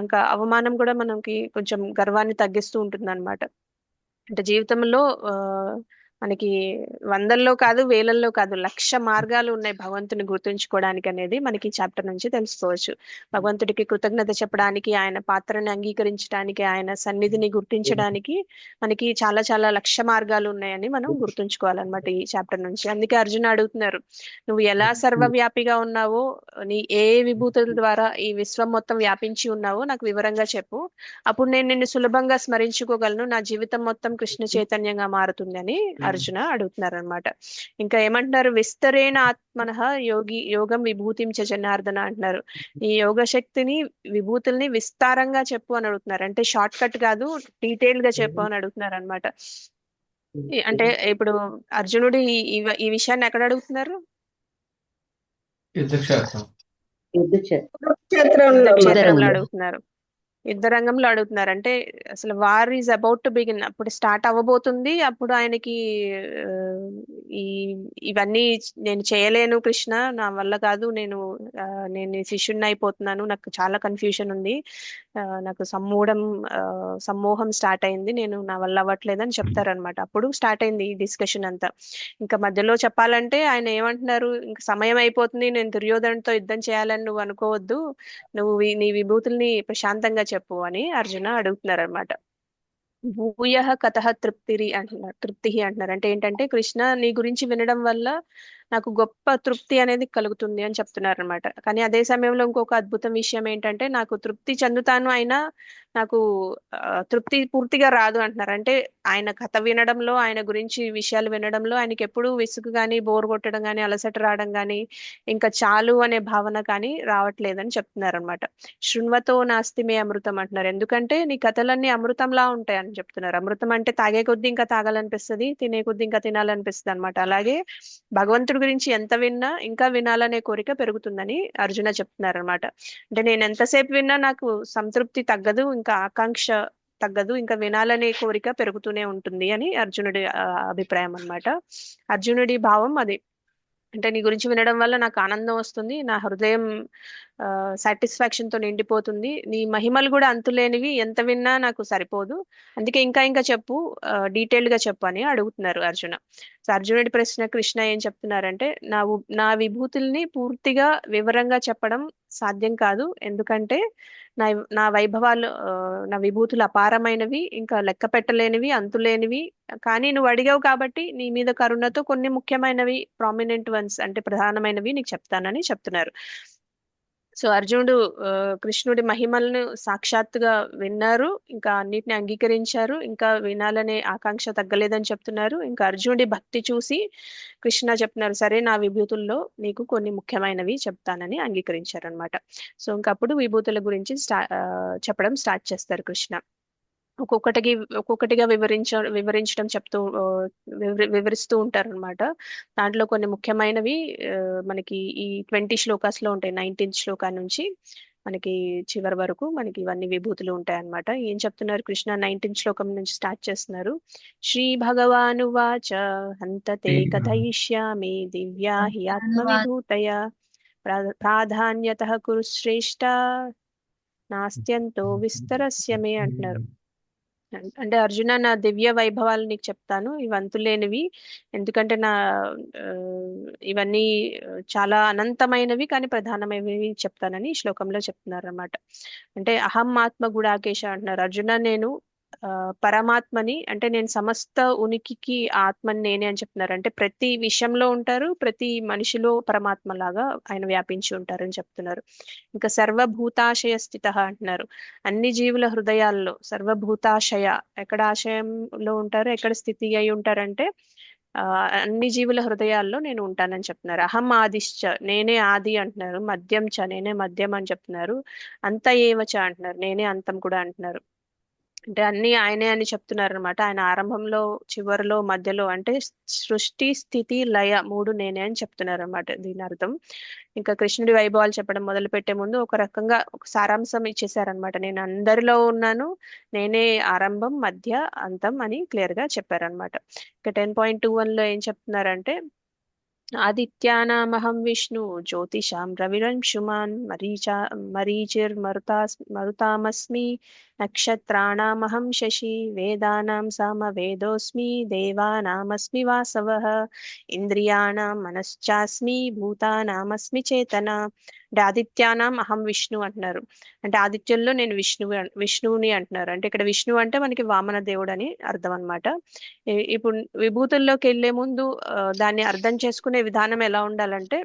ఇంకా అవమానం కూడా మనకి కొంచెం గర్వాన్ని తగ్గిస్తూ ఉంటుంది అనమాట. అంటే జీవితంలో మనకి వందల్లో కాదు, వేలల్లో కాదు, 1,00,000 మార్గాలు ఉన్నాయి భగవంతుని గుర్తుంచుకోవడానికి అనేది మనకి ఈ చాప్టర్ నుంచి తెలుసుకోవచ్చు. భగవంతుడికి కృతజ్ఞత చెప్పడానికి, ఆయన పాత్రని అంగీకరించడానికి, ఆయన సన్నిధిని గుర్తించడానికి మనకి చాలా చాలా 1,00,000 మార్గాలు ఉన్నాయని మనం గుర్తుంచుకోవాలన్నమాట ఈ చాప్టర్ నుంచి. అందుకే అర్జున అడుగుతున్నారు, నువ్వు ఎలా సర్వవ్యాపిగా ఉన్నావో, నీ ఏ విభూతుల ద్వారా ఈ విశ్వం మొత్తం వ్యాపించి ఉన్నావో నాకు వివరంగా చెప్పు. అప్పుడు నేను నిన్ను సులభంగా స్మరించుకోగలను, నా జీవితం మొత్తం కృష్ణ చైతన్యంగా మారుతుంది అని అర్జున అడుగుతున్నారు అనమాట. ఇంకా ఏమంటున్నారు, విస్తరేణ ఆత్మనః యోగం విభూతిం చ జనార్దన అంటున్నారు. ఈ యోగ శక్తిని, విభూతుల్ని విస్తారంగా చెప్పు అని అడుగుతున్నారు. అంటే షార్ట్ కట్ కాదు, డీటెయిల్ గా చెప్పు అని అడుగుతున్నారు అనమాట. అంటే ఇప్పుడు అర్జునుడు ఈ విషయాన్ని ఎక్కడ అడుగుతున్నారు? యుద్ధక్షేత్రం. యుద్ధక్షేత్రంలో అడుగుతున్నారు. యుద్ధ రంగంలో అడుగుతున్నారు. అంటే అసలు war is about to begin, అప్పుడు స్టార్ట్ అవ్వబోతుంది. అప్పుడు ఆయనకి ఆ, ఈ ఇవన్నీ నేను చేయలేను కృష్ణ, నా వల్ల కాదు, నేను శిష్యుడిని అయిపోతున్నాను, నాకు చాలా కన్ఫ్యూషన్ ఉంది, నాకు సమ్మోహం స్టార్ట్ అయింది, నేను నా వల్ల అవ్వట్లేదని చెప్తారనమాట. అప్పుడు స్టార్ట్ అయింది ఈ డిస్కషన్ అంతా. ఇంకా మధ్యలో చెప్పాలంటే ఆయన ఏమంటున్నారు, ఇంకా సమయం అయిపోతుంది, నేను దుర్యోధనతో యుద్ధం చేయాలని నువ్వు అనుకోవద్దు, నువ్వు నీ విభూతుల్ని ప్రశాంతంగా చెప్పు అని అర్జున అడుగుతున్నారు అనమాట. భూయః కతః తృప్తిరి అంటున్నారు, అంటున్నారు. అంటే ఏంటంటే, కృష్ణ నీ గురించి వినడం వల్ల నాకు గొప్ప తృప్తి అనేది కలుగుతుంది అని చెప్తున్నారు అనమాట. కానీ అదే సమయంలో ఇంకొక అద్భుతం విషయం ఏంటంటే, నాకు తృప్తి చెందుతాను, అయినా నాకు తృప్తి పూర్తిగా రాదు అంటున్నారు. అంటే ఆయన కథ వినడంలో, ఆయన గురించి విషయాలు వినడంలో ఆయనకి ఎప్పుడు విసుగు కానీ, బోర్ కొట్టడం కానీ, అలసట రావడం కానీ, ఇంకా చాలు అనే భావన కానీ రావట్లేదని చెప్తున్నారు అనమాట. శృణ్వతో నాస్తి మే అమృతం అంటున్నారు. ఎందుకంటే నీ కథలన్నీ అమృతంలా ఉంటాయి అని చెప్తున్నారు. అమృతం అంటే తాగే కొద్దీ ఇంకా తాగాలనిపిస్తుంది, తినే కొద్దీ ఇంకా తినాలనిపిస్తుంది అనమాట. అలాగే భగవంతుడి గురించి ఎంత విన్నా ఇంకా వినాలనే కోరిక పెరుగుతుందని అర్జున చెప్తున్నారు అనమాట. అంటే నేను ఎంతసేపు విన్నా నాకు సంతృప్తి తగ్గదు, ఇంకా ఆకాంక్ష తగ్గదు, ఇంకా వినాలనే కోరిక పెరుగుతూనే ఉంటుంది అని అర్జునుడి అభిప్రాయం అన్నమాట. అర్జునుడి భావం అది. అంటే నీ గురించి వినడం వల్ల నాకు ఆనందం వస్తుంది, నా హృదయం సాటిస్ఫాక్షన్ తో నిండిపోతుంది, నీ మహిమలు కూడా అంతులేనివి, ఎంత విన్నా నాకు సరిపోదు, అందుకే ఇంకా ఇంకా చెప్పు, డీటెయిల్డ్ గా చెప్పు అని అడుగుతున్నారు అర్జున. సో అర్జునుడి ప్రశ్న కృష్ణ ఏం చెప్తున్నారంటే, నా విభూతుల్ని పూర్తిగా వివరంగా చెప్పడం సాధ్యం కాదు, ఎందుకంటే నా నా వైభవాలు, నా విభూతులు అపారమైనవి, ఇంకా లెక్క పెట్టలేనివి, అంతులేనివి. కానీ నువ్వు అడిగావు కాబట్టి నీ మీద కరుణతో కొన్ని ముఖ్యమైనవి, ప్రామినెంట్ వన్స్ అంటే ప్రధానమైనవి నీకు చెప్తానని చెప్తున్నారు. సో అర్జునుడు కృష్ణుడి మహిమలను సాక్షాత్తుగా విన్నారు, ఇంకా అన్నిటిని అంగీకరించారు, ఇంకా వినాలనే ఆకాంక్ష తగ్గలేదని చెప్తున్నారు. ఇంకా అర్జునుడి భక్తి చూసి కృష్ణ చెప్తున్నారు, సరే నా విభూతుల్లో నీకు కొన్ని ముఖ్యమైనవి చెప్తానని అంగీకరించారు అనమాట. సో ఇంకప్పుడు విభూతుల గురించి చెప్పడం స్టార్ట్ చేస్తారు కృష్ణ. ఒక్కొక్కటిగా వివరించడం చెప్తూ వివరిస్తూ ఉంటారు అనమాట. దాంట్లో కొన్ని ముఖ్యమైనవి మనకి ఈ 20 శ్లోకాస్ లో ఉంటాయి. 19th శ్లోకా నుంచి మనకి చివరి వరకు మనకి ఇవన్నీ విభూతులు ఉంటాయి అన్నమాట. ఏం చెప్తున్నారు కృష్ణ 19th శ్లోకం నుంచి స్టార్ట్ చేస్తున్నారు. శ్రీ భగవానువాచ హంతతే కథయిష్యామి దివ్యా హి ఆత్మవిభూతయ ప్రాధాన్యతః కురు శ్రేష్ట నాస్త్యంతో విస్తరస్య మే అంటున్నారు. అంటే అర్జున, నా దివ్య వైభవాలు నీకు చెప్తాను, ఇవి అంతులేనివి, ఎందుకంటే ఇవన్నీ చాలా అనంతమైనవి కానీ ప్రధానమైనవి చెప్తానని ఈ శ్లోకంలో చెప్తున్నారు అన్నమాట. అంటే అహం ఆత్మ గుడాకేశ అంటున్నారు. అర్జున, నేను పరమాత్మని, అంటే నేను సమస్త ఉనికికి ఆత్మని నేనే అని చెప్తున్నారు. అంటే ప్రతి విషయంలో ఉంటారు, ప్రతి మనిషిలో పరమాత్మ లాగా ఆయన వ్యాపించి ఉంటారు అని చెప్తున్నారు. ఇంకా సర్వభూతాశయ స్థిత అంటున్నారు. అన్ని జీవుల హృదయాల్లో సర్వభూతాశయ, ఎక్కడ ఆశయంలో ఉంటారు, ఎక్కడ స్థితి అయి ఉంటారంటే అన్ని జీవుల హృదయాల్లో నేను ఉంటానని చెప్తున్నారు. అహం ఆదిశ్చ, నేనే ఆది అంటున్నారు. మద్యం చ, నేనే మద్యం అని చెప్తున్నారు. అంత ఏవచ అంటున్నారు, నేనే అంతం కూడా అంటున్నారు. అంటే అన్ని ఆయనే అని చెప్తున్నారు అనమాట. ఆయన ఆరంభంలో, చివరిలో, మధ్యలో, అంటే సృష్టి స్థితి లయ 3 నేనే అని చెప్తున్నారు అనమాట దీని అర్థం. ఇంకా కృష్ణుడి వైభవాలు చెప్పడం మొదలు పెట్టే ముందు ఒక రకంగా ఒక సారాంశం ఇచ్చేసారనమాట. నేను అందరిలో ఉన్నాను, నేనే ఆరంభం, మధ్య, అంతం అని క్లియర్ గా చెప్పారనమాట. ఇంకా 10.21 లో ఏం చెప్తున్నారంటే, ఆదిత్యానామహం విష్ణు జ్యోతిషాం రవిరంశుమాన్ మరీచిర్మరుతామస్మి నక్షత్రాణామహం శశి వేదానాం సామవేదోస్మి దేవానామస్మి వాసవః ఇంద్రియాణం మనశ్చాస్మి భూతానామస్మి చేతన. అంటే ఆదిత్యానాం అహం విష్ణు అంటున్నారు. అంటే ఆదిత్యుల్లో నేను విష్ణువుని అంటున్నారు. అంటే ఇక్కడ విష్ణువు అంటే మనకి వామన దేవుడు అని అర్థం అనమాట. ఇప్పుడు విభూతుల్లోకి వెళ్లే ముందు దాన్ని అర్థం చేసుకునే విధానం ఎలా ఉండాలంటే,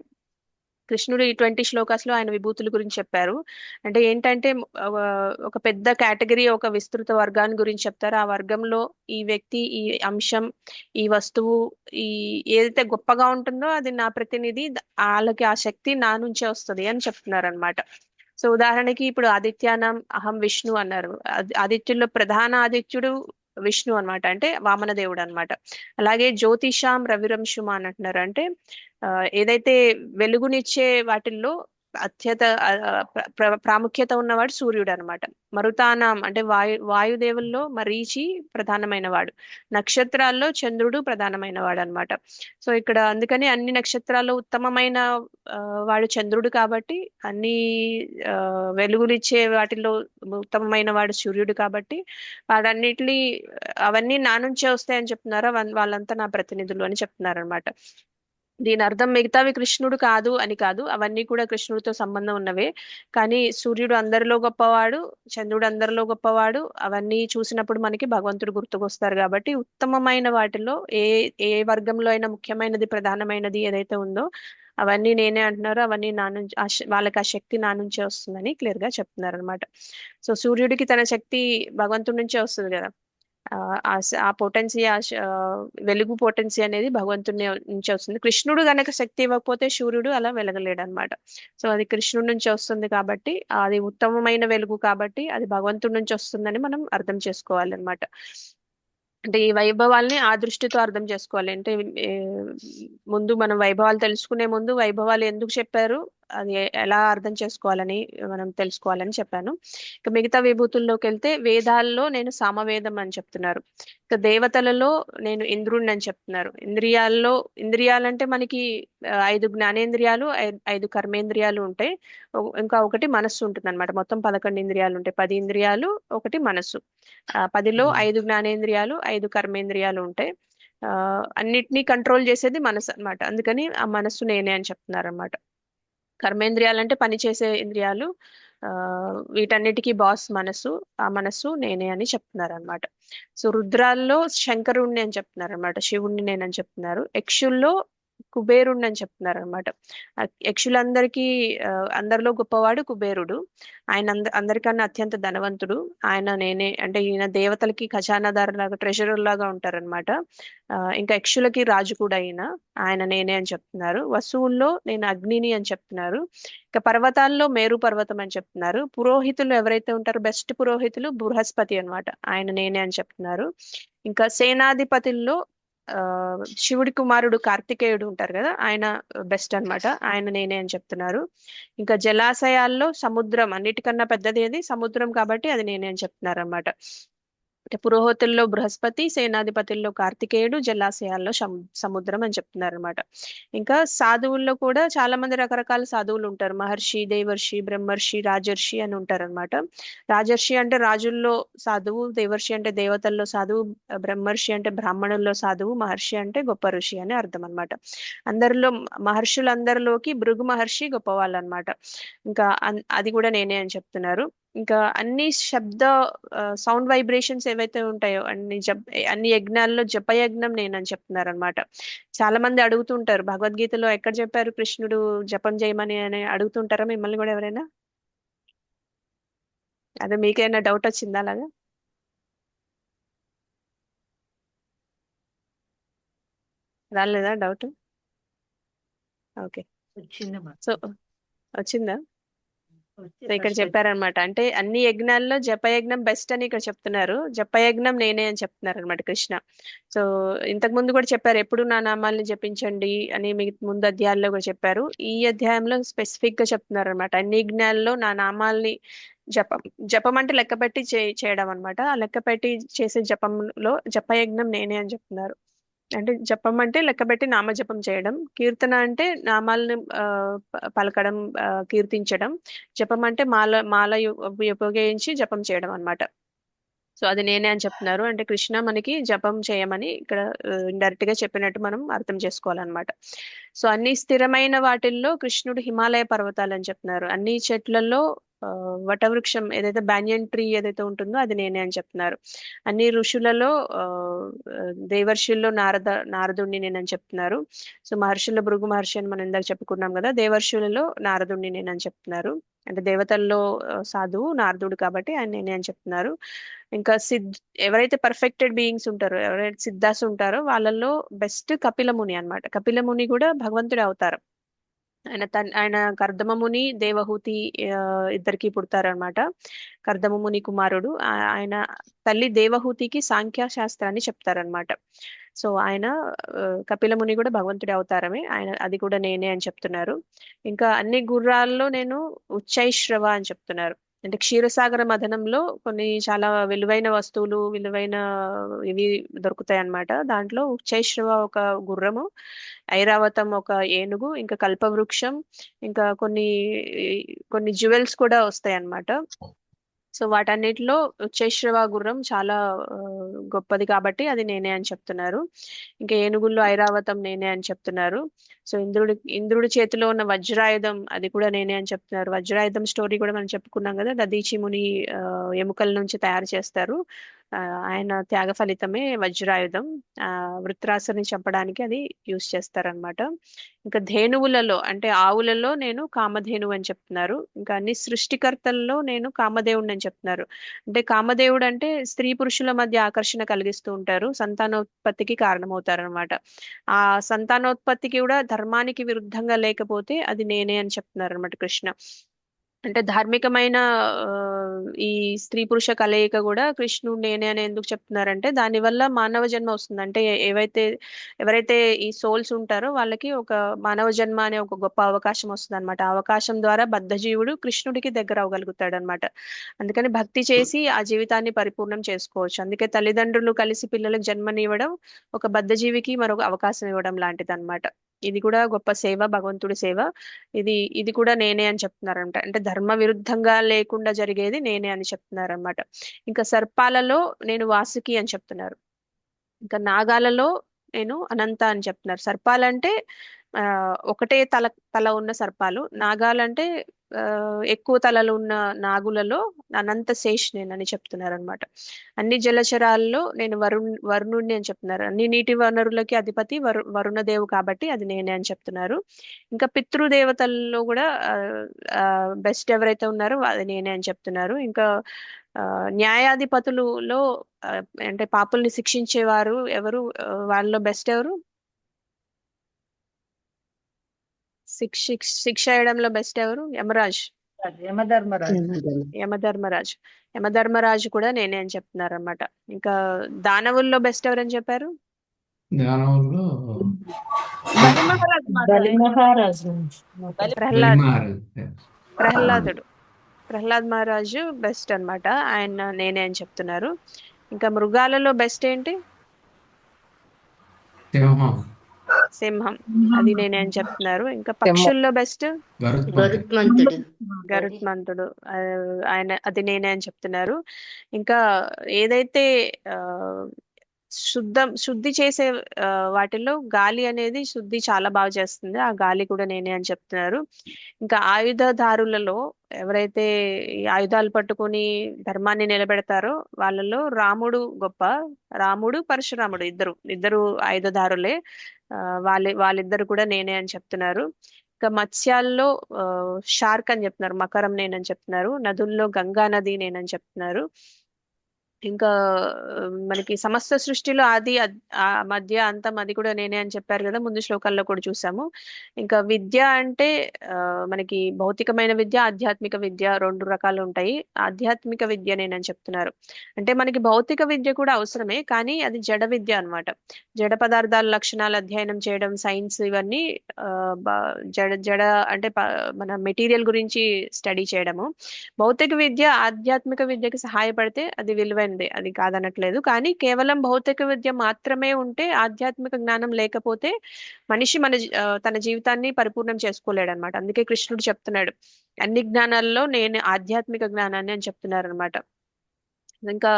కృష్ణుడు ఈ 20 శ్లోకాస్లో ఆయన విభూతుల గురించి చెప్పారు. అంటే ఏంటంటే ఒక పెద్ద కేటగిరీ, ఒక విస్తృత వర్గాన్ని గురించి చెప్తారు. ఆ వర్గంలో ఈ వ్యక్తి, ఈ అంశం, ఈ వస్తువు, ఈ ఏదైతే గొప్పగా ఉంటుందో అది నా ప్రతినిధి, వాళ్ళకి ఆ శక్తి నా నుంచే వస్తుంది అని చెప్తున్నారు అనమాట. సో ఉదాహరణకి ఇప్పుడు ఆదిత్యానం అహం విష్ణు అన్నారు. ఆదిత్యుల్లో ప్రధాన ఆదిత్యుడు విష్ణు అనమాట, అంటే వామన దేవుడు అనమాట. అలాగే జ్యోతిషాం రవిరంశుమా అని అంటున్నారు. అంటే ఏదైతే వెలుగునిచ్చే వాటిల్లో అత్యత ప్రాముఖ్యత ఉన్నవాడు సూర్యుడు అనమాట. మరుతానాం అంటే వాయుదేవుల్లో మరీచి ప్రధానమైన వాడు, నక్షత్రాల్లో చంద్రుడు ప్రధానమైన వాడు అనమాట. సో ఇక్కడ అందుకని అన్ని నక్షత్రాల్లో ఉత్తమమైన వాడు చంద్రుడు కాబట్టి, అన్ని వెలుగునిచ్చే వాటిల్లో ఉత్తమమైన వాడు సూర్యుడు కాబట్టి వాడన్నిటిని అవన్నీ నా నుంచే వస్తాయని చెప్తున్నారు. వాళ్ళంతా నా ప్రతినిధులు అని చెప్తున్నారు అనమాట. దీని అర్థం మిగతావి కృష్ణుడు కాదు అని కాదు, అవన్నీ కూడా కృష్ణుడితో సంబంధం ఉన్నవే. కానీ సూర్యుడు అందరిలో గొప్పవాడు, చంద్రుడు అందరిలో గొప్పవాడు. అవన్నీ చూసినప్పుడు మనకి భగవంతుడు గుర్తుకొస్తారు. కాబట్టి ఉత్తమమైన వాటిలో ఏ వర్గంలో అయినా ముఖ్యమైనది, ప్రధానమైనది ఏదైతే ఉందో అవన్నీ నేనే అంటున్నారు. అవన్నీ నా నుంచి వాళ్ళకి ఆ శక్తి నా నుంచే వస్తుందని క్లియర్ గా చెప్తున్నారు అనమాట. సో సూర్యుడికి తన శక్తి భగవంతుడి నుంచే వస్తుంది కదా. ఆ పొటెన్సీ, వెలుగు పొటెన్సీ అనేది భగవంతుడి నుంచి వస్తుంది. కృష్ణుడు గనక శక్తి ఇవ్వకపోతే సూర్యుడు అలా వెలగలేడు అనమాట. సో అది కృష్ణుడి నుంచి వస్తుంది కాబట్టి, అది ఉత్తమమైన వెలుగు కాబట్టి అది భగవంతుడి నుంచి వస్తుందని మనం అర్థం చేసుకోవాలి అనమాట. అంటే ఈ వైభవాల్ని ఆ దృష్టితో అర్థం చేసుకోవాలి. అంటే ముందు మనం వైభవాలు తెలుసుకునే ముందు వైభవాలు ఎందుకు చెప్పారు, అది ఎలా అర్థం చేసుకోవాలని మనం తెలుసుకోవాలని చెప్పాను. ఇక మిగతా విభూతుల్లోకి వెళ్తే, వేదాల్లో నేను సామవేదం అని చెప్తున్నారు. ఇక దేవతలలో నేను ఇంద్రుడిని అని చెప్తున్నారు. ఇంద్రియాలంటే మనకి 5 జ్ఞానేంద్రియాలు, 5 కర్మేంద్రియాలు ఉంటాయి. ఇంకా ఒకటి మనస్సు ఉంటుంది అనమాట. మొత్తం 11 ఇంద్రియాలు ఉంటాయి. 10 ఇంద్రియాలు, ఒకటి మనస్సు. 10లో 5 జ్ఞానేంద్రియాలు, 5 కర్మేంద్రియాలు ఉంటాయి. అన్నిటినీ కంట్రోల్ చేసేది మనసు అనమాట. అందుకని ఆ మనస్సు నేనే అని చెప్తున్నారు అనమాట. కర్మేంద్రియాలు అంటే పనిచేసే ఇంద్రియాలు. వీటన్నిటికీ బాస్ మనసు. ఆ మనస్సు నేనే అని చెప్తున్నారు అనమాట. సో రుద్రాల్లో శంకరుణ్ణి అని చెప్తున్నారు అనమాట, శివుణ్ణి నేనని చెప్తున్నారు. యక్షుల్లో కుబేరుణ్ణి అని చెప్తున్నారు అనమాట. యక్షులందరికీ అందరిలో గొప్పవాడు కుబేరుడు. ఆయన అందరికన్నా అత్యంత ధనవంతుడు. ఆయన నేనే అంటే ఈయన దేవతలకి ఖజానాదారు లాగా, ట్రెజరర్ లాగా ఉంటారనమాట. ఇంకా యక్షులకి రాజు కూడా ఆయన నేనే అని చెప్తున్నారు. వసువుల్లో నేను అగ్నిని అని చెప్తున్నారు. ఇక పర్వతాల్లో మేరు పర్వతం అని చెప్తున్నారు. పురోహితులు ఎవరైతే ఉంటారో బెస్ట్ పురోహితులు బృహస్పతి అనమాట, ఆయన నేనే అని చెప్తున్నారు. ఇంకా సేనాధిపతుల్లో శివుడి కుమారుడు కార్తికేయుడు ఉంటారు కదా, ఆయన బెస్ట్ అనమాట, ఆయన నేనే అని చెప్తున్నారు. ఇంకా జలాశయాల్లో సముద్రం, అన్నిటికన్నా పెద్దది ఏది సముద్రం కాబట్టి అది నేనే అని చెప్తున్నారు అనమాట. అంటే పురోహితుల్లో బృహస్పతి, సేనాధిపతుల్లో కార్తికేయుడు, జలాశయాల్లో సముద్రం అని చెప్తున్నారు అనమాట. ఇంకా సాధువుల్లో కూడా చాలా మంది రకరకాల సాధువులు ఉంటారు. మహర్షి, దేవర్షి, బ్రహ్మర్షి, రాజర్షి అని ఉంటారు అనమాట. రాజర్షి అంటే రాజుల్లో సాధువు, దేవర్షి అంటే దేవతల్లో సాధువు, బ్రహ్మర్షి అంటే బ్రాహ్మణుల్లో సాధువు, మహర్షి అంటే గొప్ప ఋషి అని అర్థం అనమాట. మహర్షులందరిలోకి భృగు మహర్షి గొప్పవాళ్ళు అనమాట. ఇంకా అది కూడా నేనే అని చెప్తున్నారు. ఇంకా అన్ని సౌండ్ వైబ్రేషన్స్ ఏవైతే ఉంటాయో అన్ని యజ్ఞాల్లో జపయజ్ఞం నేనని చెప్తున్నారు అనమాట. చాలా మంది అడుగుతుంటారు, భగవద్గీతలో ఎక్కడ చెప్పారు కృష్ణుడు జపం చేయమని అని అడుగుతుంటారా మిమ్మల్ని కూడా ఎవరైనా? అదే మీకైనా డౌట్ వచ్చిందా అలాగా? రాలేదా డౌట్? ఓకే, సో వచ్చిందా? సో ఇక్కడ చెప్పారనమాట. అంటే అన్ని యజ్ఞాల్లో జపయజ్ఞం బెస్ట్ అని ఇక్కడ చెప్తున్నారు. జపయజ్ఞం నేనే అని చెప్తున్నారు అనమాట కృష్ణ. సో ఇంతకు ముందు కూడా చెప్పారు, ఎప్పుడు నా నామాల్ని జపించండి అని ముందు అధ్యాయాల్లో కూడా చెప్పారు. ఈ అధ్యాయంలో స్పెసిఫిక్ గా చెప్తున్నారు అనమాట. అన్ని యజ్ఞాల్లో నా నామాల్ని జపం అంటే లెక్కపెట్టి చేయడం అనమాట. ఆ లెక్కపెట్టి చేసే జపంలో జపయజ్ఞం నేనే అని చెప్తున్నారు. అంటే జపం అంటే లెక్కబెట్టి నామజపం చేయడం, కీర్తన అంటే నామాలను పలకడం, కీర్తించడం, జపం అంటే మాల ఉపయోగించి జపం చేయడం అన్నమాట. సో అది నేనే అని చెప్తున్నారు. అంటే కృష్ణ మనకి జపం చేయమని ఇక్కడ ఇండైరెక్ట్ గా చెప్పినట్టు మనం అర్థం చేసుకోవాలన్నమాట. సో అన్ని స్థిరమైన వాటిల్లో కృష్ణుడు హిమాలయ పర్వతాలు అని చెప్తున్నారు. అన్ని చెట్లలో వటవృక్షం ఏదైతే బ్యానియన్ ట్రీ ఏదైతే ఉంటుందో అది నేనే అని చెప్తున్నారు. అన్ని ఋషులలో దేవర్షుల్లో నారదుణ్ణి నేనని చెప్తున్నారు. సో మహర్షుల్లో భృగు మహర్షి అని మనం ఇందాక చెప్పుకున్నాం కదా, దేవర్షులలో నారదుణ్ణి నేనని చెప్తున్నారు. అంటే దేవతల్లో సాధువు నారదుడు కాబట్టి ఆయన నేనే అని చెప్తున్నారు. ఇంకా ఎవరైతే పర్ఫెక్టెడ్ బీయింగ్స్ ఉంటారో, ఎవరైతే సిద్ధాస్ ఉంటారో వాళ్ళల్లో బెస్ట్ కపిలముని అన్నమాట. కపిలముని కూడా భగవంతుడి అవతారం. ఆయన కర్దమముని దేవహూతి ఇద్దరికి పుడతారనమాట. కర్దమముని కుమారుడు. ఆయన తల్లి దేవహూతికి సాంఖ్య శాస్త్రాన్ని చెప్తారనమాట. సో ఆయన కపిలముని కూడా భగవంతుడి అవతారమే. ఆయన అది కూడా నేనే అని చెప్తున్నారు. ఇంకా అన్ని గుర్రాల్లో నేను ఉచ్చైశ్రవ అని చెప్తున్నారు. అంటే క్షీరసాగర మథనంలో కొన్ని చాలా విలువైన వస్తువులు, విలువైన ఇవి దొరుకుతాయి అన్నమాట. దాంట్లో ఉచ్చైశ్రవ ఒక గుర్రము, ఐరావతం ఒక ఏనుగు, ఇంకా కల్పవృక్షం, ఇంకా కొన్ని జ్యువెల్స్ కూడా వస్తాయి అన్నమాట. సో వాటన్నిటిలో ఉచ్చైశ్రవ గుర్రం చాలా గొప్పది కాబట్టి అది నేనే అని చెప్తున్నారు. ఇంకా ఏనుగుల్లో ఐరావతం నేనే అని చెప్తున్నారు. సో ఇంద్రుడి చేతిలో ఉన్న వజ్రాయుధం అది కూడా నేనే అని చెప్తున్నారు. వజ్రాయుధం స్టోరీ కూడా మనం చెప్పుకున్నాం కదా, దధీచి ముని ఎముకల నుంచి తయారు చేస్తారు. ఆయన త్యాగ ఫలితమే వజ్రాయుధం. వృత్రాసుని చంపడానికి అది యూజ్ చేస్తారనమాట. ఇంకా ధేనువులలో అంటే ఆవులలో నేను కామధేను అని చెప్తున్నారు. ఇంకా అన్ని సృష్టికర్తల్లో నేను కామదేవుడిని అని చెప్తున్నారు. అంటే కామదేవుడు అంటే స్త్రీ పురుషుల మధ్య ఆకర్షణ కలిగిస్తూ ఉంటారు, సంతానోత్పత్తికి కారణమవుతారు అనమాట. ఆ సంతానోత్పత్తికి కూడా ధర్మానికి విరుద్ధంగా లేకపోతే అది నేనే అని చెప్తున్నారు అనమాట కృష్ణ. అంటే ధార్మికమైన ఈ స్త్రీ పురుష కలయిక కూడా కృష్ణుడు నేనే అని ఎందుకు చెప్తున్నారంటే దానివల్ల మానవ జన్మ వస్తుంది. అంటే ఎవరైతే ఈ సోల్స్ ఉంటారో వాళ్ళకి ఒక మానవ జన్మ అనే ఒక గొప్ప అవకాశం వస్తుంది అనమాట. ఆ అవకాశం ద్వారా బద్ధజీవుడు కృష్ణుడికి దగ్గర అవ్వగలుగుతాడు అనమాట. అందుకని భక్తి చేసి ఆ జీవితాన్ని పరిపూర్ణం చేసుకోవచ్చు. అందుకే తల్లిదండ్రులు కలిసి పిల్లలకు జన్మనివ్వడం ఒక బద్ధజీవికి మరొక అవకాశం ఇవ్వడం లాంటిది అనమాట. ఇది కూడా గొప్ప సేవ, భగవంతుడి సేవ. ఇది కూడా నేనే అని చెప్తున్నారంట. అంటే ధర్మ విరుద్ధంగా లేకుండా జరిగేది నేనే అని చెప్తున్నారు అనమాట. ఇంకా సర్పాలలో నేను వాసుకి అని చెప్తున్నారు. ఇంకా నాగాలలో నేను అనంత అని చెప్తున్నారు. సర్పాలంటే ఒకటే తల ఉన్న సర్పాలు. నాగాలంటే ఎక్కువ తలలు ఉన్న నాగులలో అనంత శేష్ నేనని చెప్తున్నారు అనమాట. అన్ని జలచరాల్లో నేను వరుణుడిని అని చెప్తున్నారు. అన్ని నీటి వనరులకి అధిపతి వరుణదేవు కాబట్టి అది నేనే అని చెప్తున్నారు. ఇంకా పితృదేవతల్లో కూడా బెస్ట్ ఎవరైతే ఉన్నారో అది నేనే అని చెప్తున్నారు. ఇంకా న్యాయాధిపతులలో అంటే పాపుల్ని శిక్షించేవారు ఎవరు, వాళ్ళలో బెస్ట్ ఎవరు, శిక్ష వేయడంలో బెస్ట్ ఎవరు, యమరాజ్, యమధర్మరాజు కూడా నేనే అని చెప్తున్నారు అనమాట. ఇంకా దానవుల్లో బెస్ట్ ఎవరని చెప్పారు, దానవుల్లో ప్రహ్లాద్ మహారాజు బెస్ట్ అన్నమాట. ఆయన నేనే అని చెప్తున్నారు. ఇంకా మృగాలలో బెస్ట్ ఏంటి, సింహం, అది నేనే అని చెప్తున్నారు. ఇంకా పక్షుల్లో బెస్ట్ గరుత్మంతుడు, ఆయన అది నేనే అని చెప్తున్నారు. ఇంకా ఏదైతే శుద్ధి చేసే వాటిల్లో గాలి అనేది శుద్ధి చాలా బాగా చేస్తుంది, ఆ గాలి కూడా నేనే అని చెప్తున్నారు. ఇంకా ఆయుధదారులలో ఎవరైతే ఈ ఆయుధాలు పట్టుకొని ధర్మాన్ని నిలబెడతారో వాళ్ళలో రాముడు గొప్ప. రాముడు పరశురాముడు ఇద్దరు ఆయుధదారులే. వాళ్ళిద్దరు కూడా నేనే అని చెప్తున్నారు. ఇంకా మత్స్యాల్లో షార్క్ అని చెప్తున్నారు, మకరం నేనని చెప్తున్నారు. నదుల్లో గంగా నది నేనని చెప్తున్నారు. ఇంకా మనకి సమస్త సృష్టిలో ఆది మధ్య అంతం అది కూడా నేనే అని చెప్పారు కదా, ముందు శ్లోకాల్లో కూడా చూసాము. ఇంకా విద్య అంటే మనకి భౌతికమైన విద్య, ఆధ్యాత్మిక విద్య రెండు రకాలు ఉంటాయి. ఆధ్యాత్మిక విద్య నేనని చెప్తున్నారు. అంటే మనకి భౌతిక విద్య కూడా అవసరమే, కానీ అది జడ విద్య అన్నమాట. జడ పదార్థాల లక్షణాలు అధ్యయనం చేయడం, సైన్స్, ఇవన్నీ జడ అంటే మన మెటీరియల్ గురించి స్టడీ చేయడము. భౌతిక విద్య ఆధ్యాత్మిక విద్యకి సహాయపడితే అది విలువైన ముఖ్యమైనది, అది కాదనట్లేదు. కానీ కేవలం భౌతిక విద్య మాత్రమే ఉంటే, ఆధ్యాత్మిక జ్ఞానం లేకపోతే మనిషి తన జీవితాన్ని పరిపూర్ణం చేసుకోలేడు అనమాట. అందుకే కృష్ణుడు చెప్తున్నాడు, అన్ని జ్ఞానాల్లో నేను ఆధ్యాత్మిక జ్ఞానాన్ని అని చెప్తున్నారు అనమాట. ఇంకా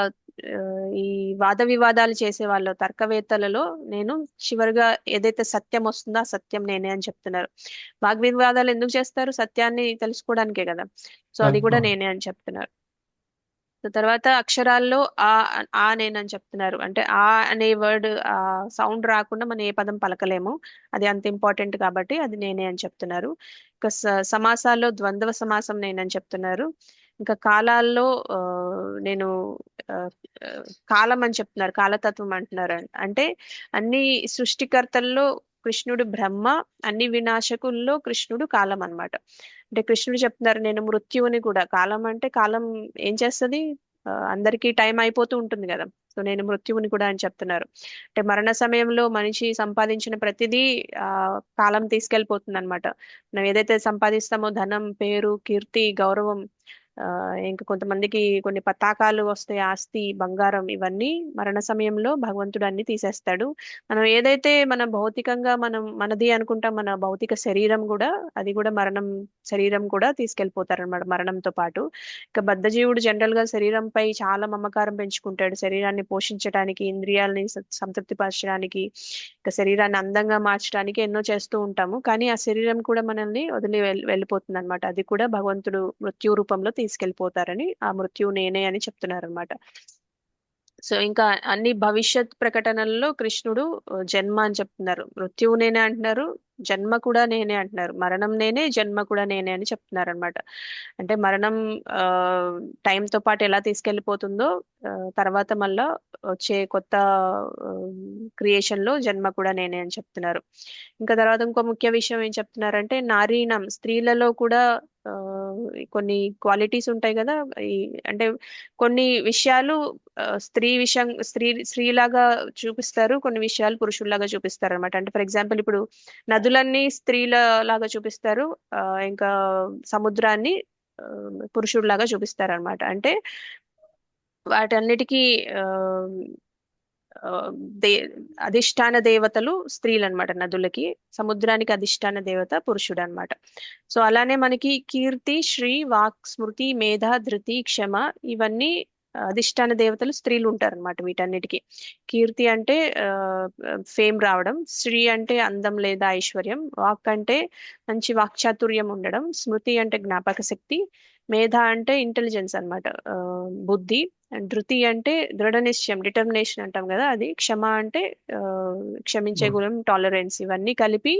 ఆ, ఈ వాద వివాదాలు చేసే వాళ్ళు తర్కవేత్తలలో నేను చివరిగా ఏదైతే సత్యం వస్తుందో ఆ సత్యం నేనే అని చెప్తున్నారు. వాగ్వివాదాలు ఎందుకు చేస్తారు? సత్యాన్ని తెలుసుకోవడానికే కదా. సో అది కూడా నేనే అని చెప్తున్నారు. తర్వాత అక్షరాల్లో ఆ నేనని చెప్తున్నారు. అంటే ఆ అనే వర్డ్ ఆ సౌండ్ రాకుండా మనం ఏ పదం పలకలేము, అది అంత ఇంపార్టెంట్ కాబట్టి అది నేనే అని చెప్తున్నారు. ఇంకా సమాసాల్లో ద్వంద్వ సమాసం నేనని చెప్తున్నారు. ఇంకా కాలాల్లో నేను ఆ, ఆ, కాలం అని చెప్తున్నారు, కాలతత్వం అంటున్నారు. అంటే అన్ని సృష్టికర్తల్లో కృష్ణుడు బ్రహ్మ, అన్ని వినాశకుల్లో కృష్ణుడు కాలం అన్నమాట. అంటే కృష్ణుడు చెప్తున్నారు, నేను మృత్యువుని కూడా. కాలం అంటే కాలం ఏం చేస్తుంది? అందరికీ టైం అయిపోతూ ఉంటుంది కదా. సో నేను మృత్యువుని కూడా అని చెప్తున్నారు. అంటే మరణ సమయంలో మనిషి సంపాదించిన ప్రతిదీ ఆ కాలం తీసుకెళ్ళిపోతుంది అనమాట. మనం ఏదైతే సంపాదిస్తామో ధనం, పేరు, కీర్తి, గౌరవం, ఇంకా కొంతమందికి కొన్ని పతాకాలు వస్తాయి, ఆస్తి, బంగారం, ఇవన్నీ మరణ సమయంలో భగవంతుడు అన్ని తీసేస్తాడు. మనం ఏదైతే మన భౌతికంగా మనం మనది అనుకుంటాం, మన భౌతిక శరీరం కూడా, అది కూడా శరీరం కూడా తీసుకెళ్లిపోతారు అనమాట మరణంతో పాటు. ఇక బద్ధజీవుడు జనరల్ గా శరీరంపై చాలా మమకారం పెంచుకుంటాడు, శరీరాన్ని పోషించడానికి, ఇంద్రియాలని సంతృప్తిపరచడానికి, ఇక శరీరాన్ని అందంగా మార్చడానికి ఎన్నో చేస్తూ ఉంటాము. కానీ ఆ శరీరం కూడా మనల్ని వదిలి వెళ్ళిపోతుంది అనమాట. అది కూడా భగవంతుడు మృత్యు రూపంలో తీసుకెళ్లిపోతారని, ఆ మృత్యువు నేనే అని చెప్తున్నారు అనమాట. సో ఇంకా అన్ని భవిష్యత్ ప్రకటనల్లో కృష్ణుడు జన్మ అని చెప్తున్నారు, మృత్యువు నేనే అంటున్నారు, జన్మ కూడా నేనే అంటున్నారు, మరణం నేనే, జన్మ కూడా నేనే అని చెప్తున్నారు అనమాట. అంటే మరణం ఆ టైంతో పాటు ఎలా తీసుకెళ్లిపోతుందో, తర్వాత మళ్ళా వచ్చే కొత్త క్రియేషన్ లో జన్మ కూడా నేనే అని చెప్తున్నారు. ఇంకా తర్వాత ఇంకో ముఖ్య విషయం ఏం చెప్తున్నారంటే, నారీనం, స్త్రీలలో కూడా ఆ, కొన్ని క్వాలిటీస్ ఉంటాయి కదా. ఈ అంటే కొన్ని విషయాలు స్త్రీలాగా చూపిస్తారు, కొన్ని విషయాలు పురుషుల్లాగా చూపిస్తారు అనమాట. అంటే ఫర్ ఎగ్జాంపుల్ ఇప్పుడు నదులన్నీ స్త్రీల లాగా చూపిస్తారు, ఇంకా సముద్రాన్ని ఆ, పురుషుడిలాగా చూపిస్తారు అనమాట. అంటే వాటన్నిటికీ ఆ, ఆ, దే అధిష్టాన దేవతలు స్త్రీలు అనమాట. నదులకి, సముద్రానికి అధిష్టాన దేవత పురుషుడు అనమాట. సో అలానే మనకి కీర్తి, శ్రీ, వాక్, స్మృతి, మేధ, ధృతి, క్షమ, ఇవన్నీ అధిష్టాన దేవతలు స్త్రీలు ఉంటారు అనమాట. వీటన్నిటికీ కీర్తి అంటే ఫేమ్ రావడం, శ్రీ అంటే అందం లేదా ఐశ్వర్యం, వాక్ అంటే మంచి వాక్చాతుర్యం ఉండడం, స్మృతి అంటే జ్ఞాపక శక్తి, మేధ అంటే ఇంటెలిజెన్స్ అనమాట, బుద్ధి, అండ్ ధృతి అంటే దృఢ నిశ్చయం, డిటర్మినేషన్ అంటాం కదా అది, క్షమ అంటే ఆ, క్షమించే గుణం, టాలరెన్స్, ఇవన్నీ కలిపి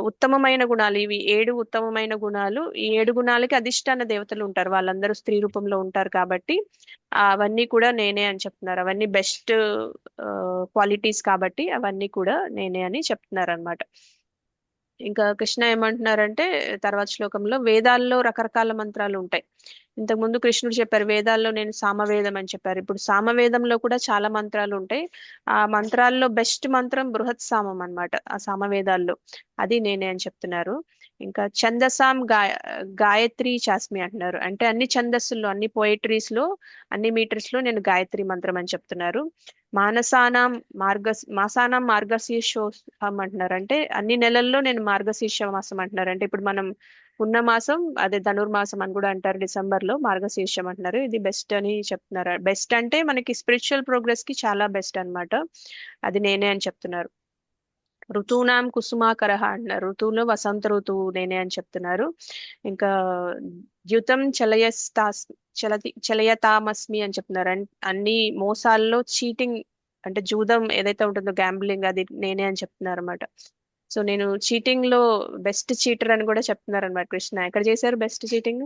ఉత్తమమైన గుణాలు. ఇవి 7 ఉత్తమమైన గుణాలు. ఈ 7 గుణాలకి అధిష్టాన దేవతలు ఉంటారు, వాళ్ళందరూ స్త్రీ రూపంలో ఉంటారు కాబట్టి అవన్నీ కూడా నేనే అని చెప్తున్నారు. అవన్నీ బెస్ట్ క్వాలిటీస్ కాబట్టి అవన్నీ కూడా నేనే అని చెప్తున్నారు అనమాట. ఇంకా కృష్ణ ఏమంటున్నారంటే తర్వాత శ్లోకంలో, వేదాల్లో రకరకాల మంత్రాలు ఉంటాయి. ఇంతకు ముందు కృష్ణుడు చెప్పారు వేదాల్లో నేను సామవేదం అని చెప్పారు. ఇప్పుడు సామవేదంలో కూడా చాలా మంత్రాలు ఉంటాయి. ఆ మంత్రాల్లో బెస్ట్ మంత్రం బృహత్ సామం అన్నమాట, ఆ సామవేదాల్లో. అది నేనే అని చెప్తున్నారు. ఇంకా ఛందసాం గాయత్రి చాస్మి అంటున్నారు. అంటే అన్ని ఛందస్సుల్లో, అన్ని పోయిటరీస్ లో, అన్ని మీటర్స్ లో నేను గాయత్రి మంత్రం అని చెప్తున్నారు. మాసానాం మార్గశీర్షోహం అంటున్నారు. అంటే అన్ని నెలల్లో నేను మార్గశీర్ష మాసం అంటున్నారు. అంటే ఇప్పుడు మనం ఉన్న మాసం అదే ధనుర్మాసం అని కూడా అంటారు, డిసెంబర్ లో మార్గశీర్షం అంటున్నారు. ఇది బెస్ట్ అని చెప్తున్నారు. బెస్ట్ అంటే మనకి స్పిరిచువల్ ప్రోగ్రెస్ కి చాలా బెస్ట్ అన్నమాట, అది నేనే అని చెప్తున్నారు. ఋతూనాం కుసుమాకరః అంటున్నారు, ఋతువులో వసంత ఋతువు నేనే అని చెప్తున్నారు. ఇంకా ద్యుతం చలయతామస్మి అని చెప్తున్నారు. అన్ని మోసాల్లో చీటింగ్, అంటే జూదం ఏదైతే ఉంటుందో, గ్యాంబ్లింగ్, అది నేనే అని చెప్తున్నారు అనమాట. సో నేను చీటింగ్ లో బెస్ట్ చీటర్ అని కూడా చెప్తున్నారు అనమాట కృష్ణ. ఎక్కడ చేశారు బెస్ట్ చీటింగ్?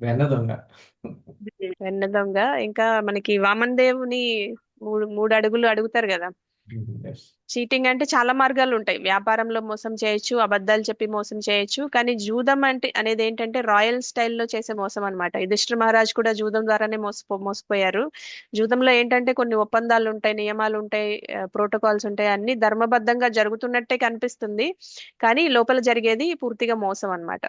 వెన్న దొంగ. వెన్న దొంగ. ఇంకా మనకి వామన్ దేవుని మూడు అడుగులు అడుగుతారు కదా. Yes. చీటింగ్ అంటే చాలా మార్గాలు ఉంటాయి. వ్యాపారంలో మోసం చేయొచ్చు, అబద్ధాలు చెప్పి మోసం చేయొచ్చు. కానీ జూదం అనేది ఏంటంటే రాయల్ స్టైల్లో చేసే మోసం అనమాట. యుధిష్ఠిర మహారాజ్ కూడా జూదం ద్వారానే మోసపోయారు. జూదంలో ఏంటంటే కొన్ని ఒప్పందాలు ఉంటాయి, నియమాలు ఉంటాయి, ప్రోటోకాల్స్ ఉంటాయి, అన్ని ధర్మబద్ధంగా జరుగుతున్నట్టే కనిపిస్తుంది, కానీ లోపల జరిగేది పూర్తిగా మోసం అన్నమాట.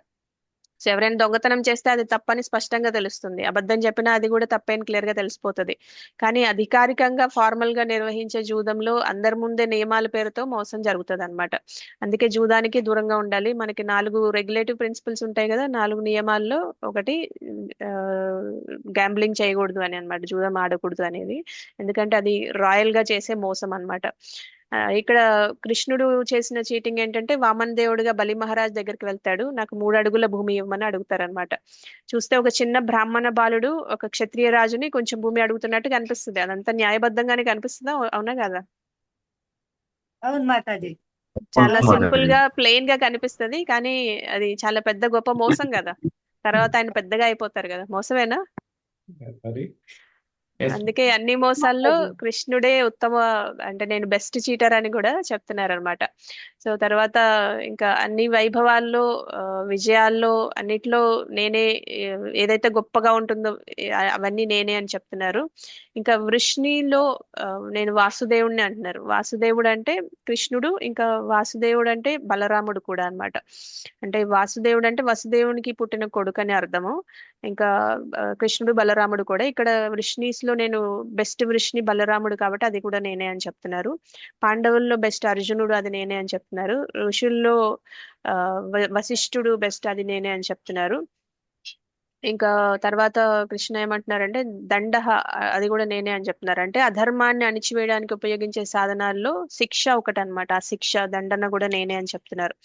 సో ఎవరైనా దొంగతనం చేస్తే అది తప్పని స్పష్టంగా తెలుస్తుంది, అబద్ధం చెప్పినా అది కూడా తప్పని క్లియర్ గా తెలిసిపోతుంది. కానీ అధికారికంగా ఫార్మల్ గా నిర్వహించే జూదంలో అందరి ముందే నియమాల పేరుతో మోసం జరుగుతుంది అనమాట. అందుకే జూదానికి దూరంగా ఉండాలి. మనకి 4 రెగ్యులేటివ్ ప్రిన్సిపల్స్ ఉంటాయి కదా, 4 నియమాల్లో ఒకటి గ్యాంబ్లింగ్ చేయకూడదు అని అన్నమాట, జూదం ఆడకూడదు అనేది. ఎందుకంటే అది రాయల్ గా చేసే మోసం అన్నమాట. ఇక్కడ కృష్ణుడు చేసిన చీటింగ్ ఏంటంటే, వామన్ దేవుడిగా బలి మహారాజ్ దగ్గరికి వెళ్తాడు, నాకు 3 అడుగుల భూమి ఇవ్వమని అడుగుతారనమాట. చూస్తే ఒక చిన్న బ్రాహ్మణ బాలుడు ఒక క్షత్రియ రాజుని కొంచెం భూమి అడుగుతున్నట్టు కనిపిస్తుంది. అదంతా న్యాయబద్ధంగానే కనిపిస్తుందా, అవునా కదా? అవును మాతాజీ. చాలా అవును సింపుల్ మాతాజీ. గా ప్లెయిన్ గా కనిపిస్తది, కానీ అది చాలా పెద్ద గొప్ప మోసం కదా. తర్వాత ఆయన పెద్దగా అయిపోతారు కదా, మోసమేనా? మరి ఎస్ అందుకే అన్ని మోసాల్లో మాతాజీ. కృష్ణుడే ఉత్తమ, అంటే నేను బెస్ట్ చీటర్ అని కూడా చెప్తున్నారు అనమాట. సో తర్వాత ఇంకా అన్ని వైభవాల్లో, విజయాల్లో అన్నిట్లో నేనే, ఏదైతే గొప్పగా ఉంటుందో అవన్నీ నేనే అని చెప్తున్నారు. ఇంకా వృష్ణిలో నేను వాసుదేవుడిని అంటున్నారు. వాసుదేవుడు అంటే కృష్ణుడు, ఇంకా వాసుదేవుడు అంటే బలరాముడు కూడా అన్నమాట. అంటే వాసుదేవుడు అంటే వసుదేవునికి పుట్టిన కొడుకు అని అర్థము. ఇంకా కృష్ణుడు బలరాముడు కూడా. ఇక్కడ వృష్ణీస్ లో నేను బెస్ట్ వృష్ణి బలరాముడు కాబట్టి అది కూడా నేనే అని చెప్తున్నారు. పాండవుల్లో బెస్ట్ అర్జునుడు, అది నేనే అని చెప్తున్నారు. ఋషుల్లో వశిష్ఠుడు బెస్ట్, అది నేనే అని చెప్తున్నారు. ఇంకా తర్వాత కృష్ణ ఏమంటున్నారంటే దండహ, అది కూడా నేనే అని చెప్తున్నారు. అంటే అధర్మాన్ని అణిచివేయడానికి ఉపయోగించే సాధనాల్లో శిక్ష ఒకటి అన్నమాట. ఆ శిక్ష దండన కూడా నేనే అని చెప్తున్నారు.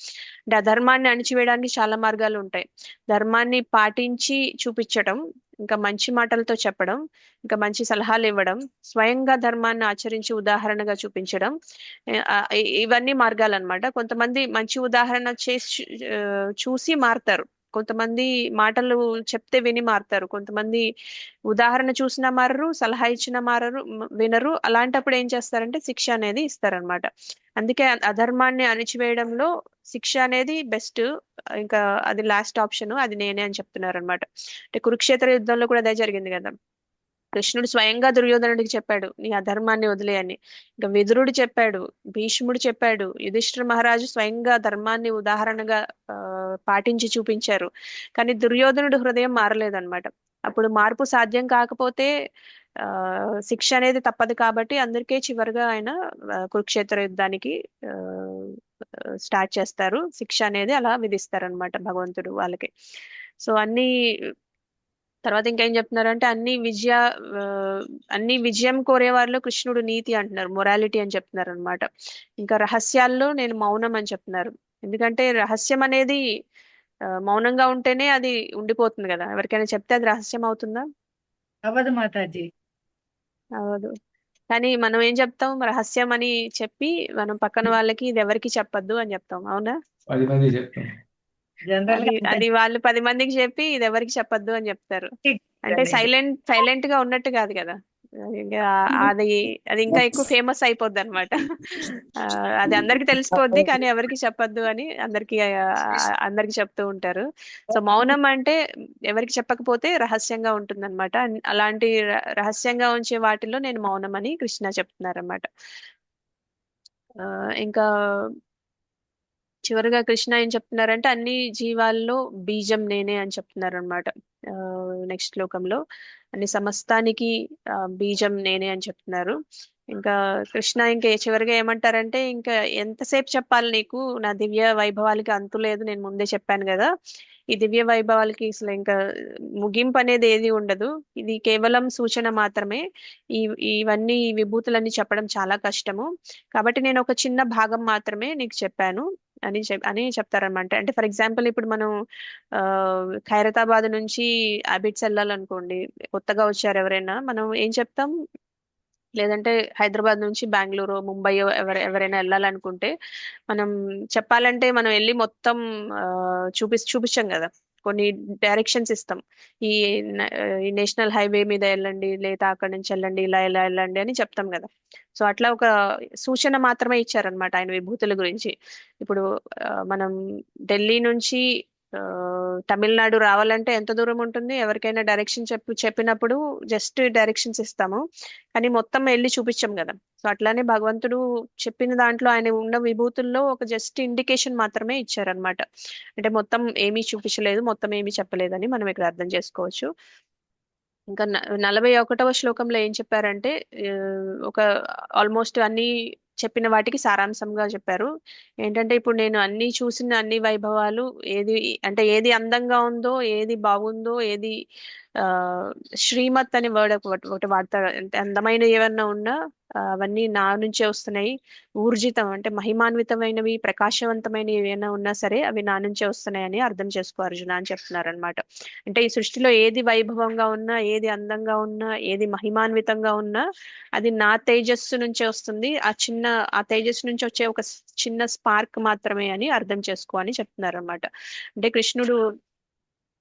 అంటే అధర్మాన్ని అణిచివేయడానికి చాలా మార్గాలు ఉంటాయి. ధర్మాన్ని పాటించి చూపించడం, ఇంకా మంచి మాటలతో చెప్పడం, ఇంకా మంచి సలహాలు ఇవ్వడం, స్వయంగా ధర్మాన్ని ఆచరించి ఉదాహరణగా చూపించడం, ఇవన్నీ మార్గాలు అన్నమాట. కొంతమంది మంచి ఉదాహరణ చేసి చూసి మారుతారు, కొంతమంది మాటలు చెప్తే విని మారుతారు, కొంతమంది ఉదాహరణ చూసినా మారరు, సలహా ఇచ్చినా మారరు, వినరు. అలాంటప్పుడు ఏం చేస్తారంటే శిక్ష అనేది ఇస్తారనమాట. అందుకే అధర్మాన్ని అణిచివేయడంలో శిక్ష అనేది బెస్ట్, ఇంకా అది లాస్ట్ ఆప్షన్, అది నేనే అని చెప్తున్నారు అనమాట. అంటే కురుక్షేత్ర యుద్ధంలో కూడా అదే జరిగింది కదా. కృష్ణుడు స్వయంగా దుర్యోధనుడికి చెప్పాడు నీ అధర్మాన్ని వదిలేయని. ఇంకా విదురుడు చెప్పాడు, భీష్ముడు చెప్పాడు, యుధిష్ఠిర మహారాజు స్వయంగా ధర్మాన్ని ఉదాహరణగా పాటించి చూపించారు. కానీ దుర్యోధనుడు హృదయం మారలేదన్నమాట. అప్పుడు మార్పు సాధ్యం కాకపోతే శిక్ష అనేది తప్పదు కాబట్టి అందరికీ చివరిగా ఆయన కురుక్షేత్ర యుద్ధానికి స్టార్ట్ చేస్తారు, శిక్ష అనేది అలా విధిస్తారనమాట భగవంతుడు వాళ్ళకి. సో అన్ని తర్వాత ఇంకేం చెప్తున్నారంటే అన్ని విజయం కోరే వారిలో కృష్ణుడు నీతి అంటున్నారు, మొరాలిటీ అని చెప్తున్నారు అనమాట. ఇంకా రహస్యాల్లో నేను మౌనం అని చెప్తున్నారు. ఎందుకంటే రహస్యం అనేది మౌనంగా ఉంటేనే అది ఉండిపోతుంది కదా, ఎవరికైనా చెప్తే అది రహస్యం అవుతుందా? అవ్వదు మాతాజీ. అవదు. కానీ మనం ఏం చెప్తాం, రహస్యం అని చెప్పి మనం పక్కన వాళ్ళకి ఇది ఎవరికి చెప్పొద్దు అని చెప్తాం, అవునా? 10 మంది చెప్తాం. జనరల్ గా అది వాళ్ళు 10 మందికి చెప్పి ఇది ఎవరికి చెప్పొద్దు అని చెప్తారు. అంటే సైలెంట్ గా ఉన్నట్టు కాదు కదా, ఇంకా అది అది ఇంకా ఎక్కువ ఫేమస్ అయిపోద్ది అనమాట. అది అందరికి తెలిసిపోద్ది కానీ ఎవరికి చెప్పొద్దు అని అందరికి చెప్తూ ఉంటారు. సో మౌనం అంటే ఎవరికి చెప్పకపోతే రహస్యంగా ఉంటుంది అనమాట. అలాంటి రహస్యంగా ఉంచే వాటిలో నేను మౌనం అని కృష్ణ చెప్తున్నారు అనమాట. ఇంకా చివరిగా కృష్ణ ఏం చెప్తున్నారంటే అన్ని జీవాల్లో బీజం నేనే అని చెప్తున్నారు అనమాట. నెక్స్ట్ శ్లోకంలో అన్ని సమస్తానికి బీజం నేనే అని చెప్తున్నారు. ఇంకా కృష్ణ ఇంకా చివరిగా ఏమంటారంటే, ఇంకా ఎంతసేపు చెప్పాలి నీకు, నా దివ్య వైభవాలకి అంతు లేదు, నేను ముందే చెప్పాను కదా. ఈ దివ్య వైభవాలకి అసలు ఇంకా ముగింపు అనేది ఏది ఉండదు, ఇది కేవలం సూచన మాత్రమే. ఇవన్నీ ఈ విభూతులన్నీ చెప్పడం చాలా కష్టము, కాబట్టి నేను ఒక చిన్న భాగం మాత్రమే నీకు చెప్పాను అని చెప్తారనమాట. అంటే ఫర్ ఎగ్జాంపుల్ ఇప్పుడు మనం ఖైరతాబాద్ నుంచి అబిడ్స్ వెళ్ళాలనుకోండి, కొత్తగా వచ్చారు ఎవరైనా, మనం ఏం చెప్తాం, లేదంటే హైదరాబాద్ నుంచి బెంగళూరు ముంబై ఎవరైనా వెళ్ళాలనుకుంటే మనం చెప్పాలంటే మనం వెళ్ళి మొత్తం చూపించాం కదా, కొన్ని డైరెక్షన్స్ ఇస్తాం. ఈ ఈ నేషనల్ హైవే మీద వెళ్ళండి, లేదా అక్కడ నుంచి వెళ్ళండి, ఇలా ఇలా వెళ్ళండి అని చెప్తాం కదా. సో అట్లా ఒక సూచన మాత్రమే ఇచ్చారనమాట ఆయన విభూతుల గురించి. ఇప్పుడు మనం ఢిల్లీ నుంచి తమిళనాడు రావాలంటే ఎంత దూరం ఉంటుంది? ఎవరికైనా డైరెక్షన్ చెప్పినప్పుడు జస్ట్ డైరెక్షన్స్ ఇస్తాము, కానీ మొత్తం వెళ్ళి చూపించాం కదా. సో అట్లానే భగవంతుడు చెప్పిన దాంట్లో ఆయన ఉన్న విభూతుల్లో ఒక జస్ట్ ఇండికేషన్ మాత్రమే ఇచ్చారనమాట. అంటే మొత్తం ఏమీ చూపించలేదు, మొత్తం ఏమీ చెప్పలేదని మనం ఇక్కడ అర్థం చేసుకోవచ్చు. ఇంకా 41వ శ్లోకంలో ఏం చెప్పారంటే ఒక ఆల్మోస్ట్ అన్ని చెప్పిన వాటికి సారాంశంగా చెప్పారు. ఏంటంటే ఇప్పుడు నేను అన్ని చూసిన అన్ని వైభవాలు ఏది అంటే ఏది అందంగా ఉందో, ఏది బాగుందో, ఏది ఆ శ్రీమత్ అనే వర్డ్ ఒకటి వాడతారు. అంటే అందమైన ఏమన్నా ఉన్నా అవన్నీ నా నుంచే వస్తున్నాయి. ఊర్జితం అంటే మహిమాన్వితమైనవి, ప్రకాశవంతమైనవి ఏమైనా ఉన్నా సరే అవి నా నుంచే వస్తున్నాయి అని అర్థం చేసుకో అర్జున అని చెప్తున్నారు అనమాట. అంటే ఈ సృష్టిలో ఏది వైభవంగా ఉన్నా, ఏది అందంగా ఉన్నా, ఏది మహిమాన్వితంగా ఉన్నా అది నా తేజస్సు నుంచే వస్తుంది. ఆ తేజస్సు నుంచి వచ్చే ఒక చిన్న స్పార్క్ మాత్రమే అని అర్థం చేసుకో అని చెప్తున్నారు అనమాట. అంటే కృష్ణుడు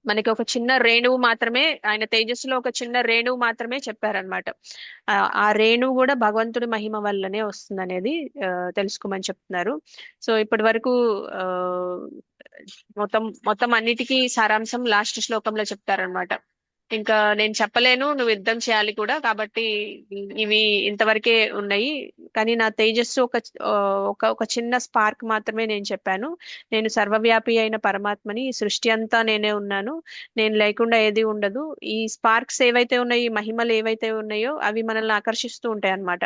మనకి ఒక చిన్న రేణువు మాత్రమే, ఆయన తేజస్సులో ఒక చిన్న రేణువు మాత్రమే చెప్పారనమాట. ఆ రేణువు కూడా భగవంతుడి మహిమ వల్లనే వస్తుంది అనేది తెలుసుకోమని చెప్తున్నారు. సో ఇప్పటి వరకు ఆ మొత్తం మొత్తం అన్నిటికీ సారాంశం లాస్ట్ శ్లోకంలో చెప్తారనమాట. ఇంకా నేను చెప్పలేను, నువ్వు యుద్ధం చేయాలి కూడా, కాబట్టి ఇవి ఇంతవరకే ఉన్నాయి. కానీ నా తేజస్సు ఒక చిన్న స్పార్క్ మాత్రమే నేను చెప్పాను. నేను సర్వవ్యాపి అయిన పరమాత్మని, ఈ సృష్టి అంతా నేనే ఉన్నాను, నేను లేకుండా ఏది ఉండదు. ఈ స్పార్క్స్ ఏవైతే ఉన్నాయో, ఈ మహిమలు ఏవైతే ఉన్నాయో అవి మనల్ని ఆకర్షిస్తూ ఉంటాయి అన్నమాట.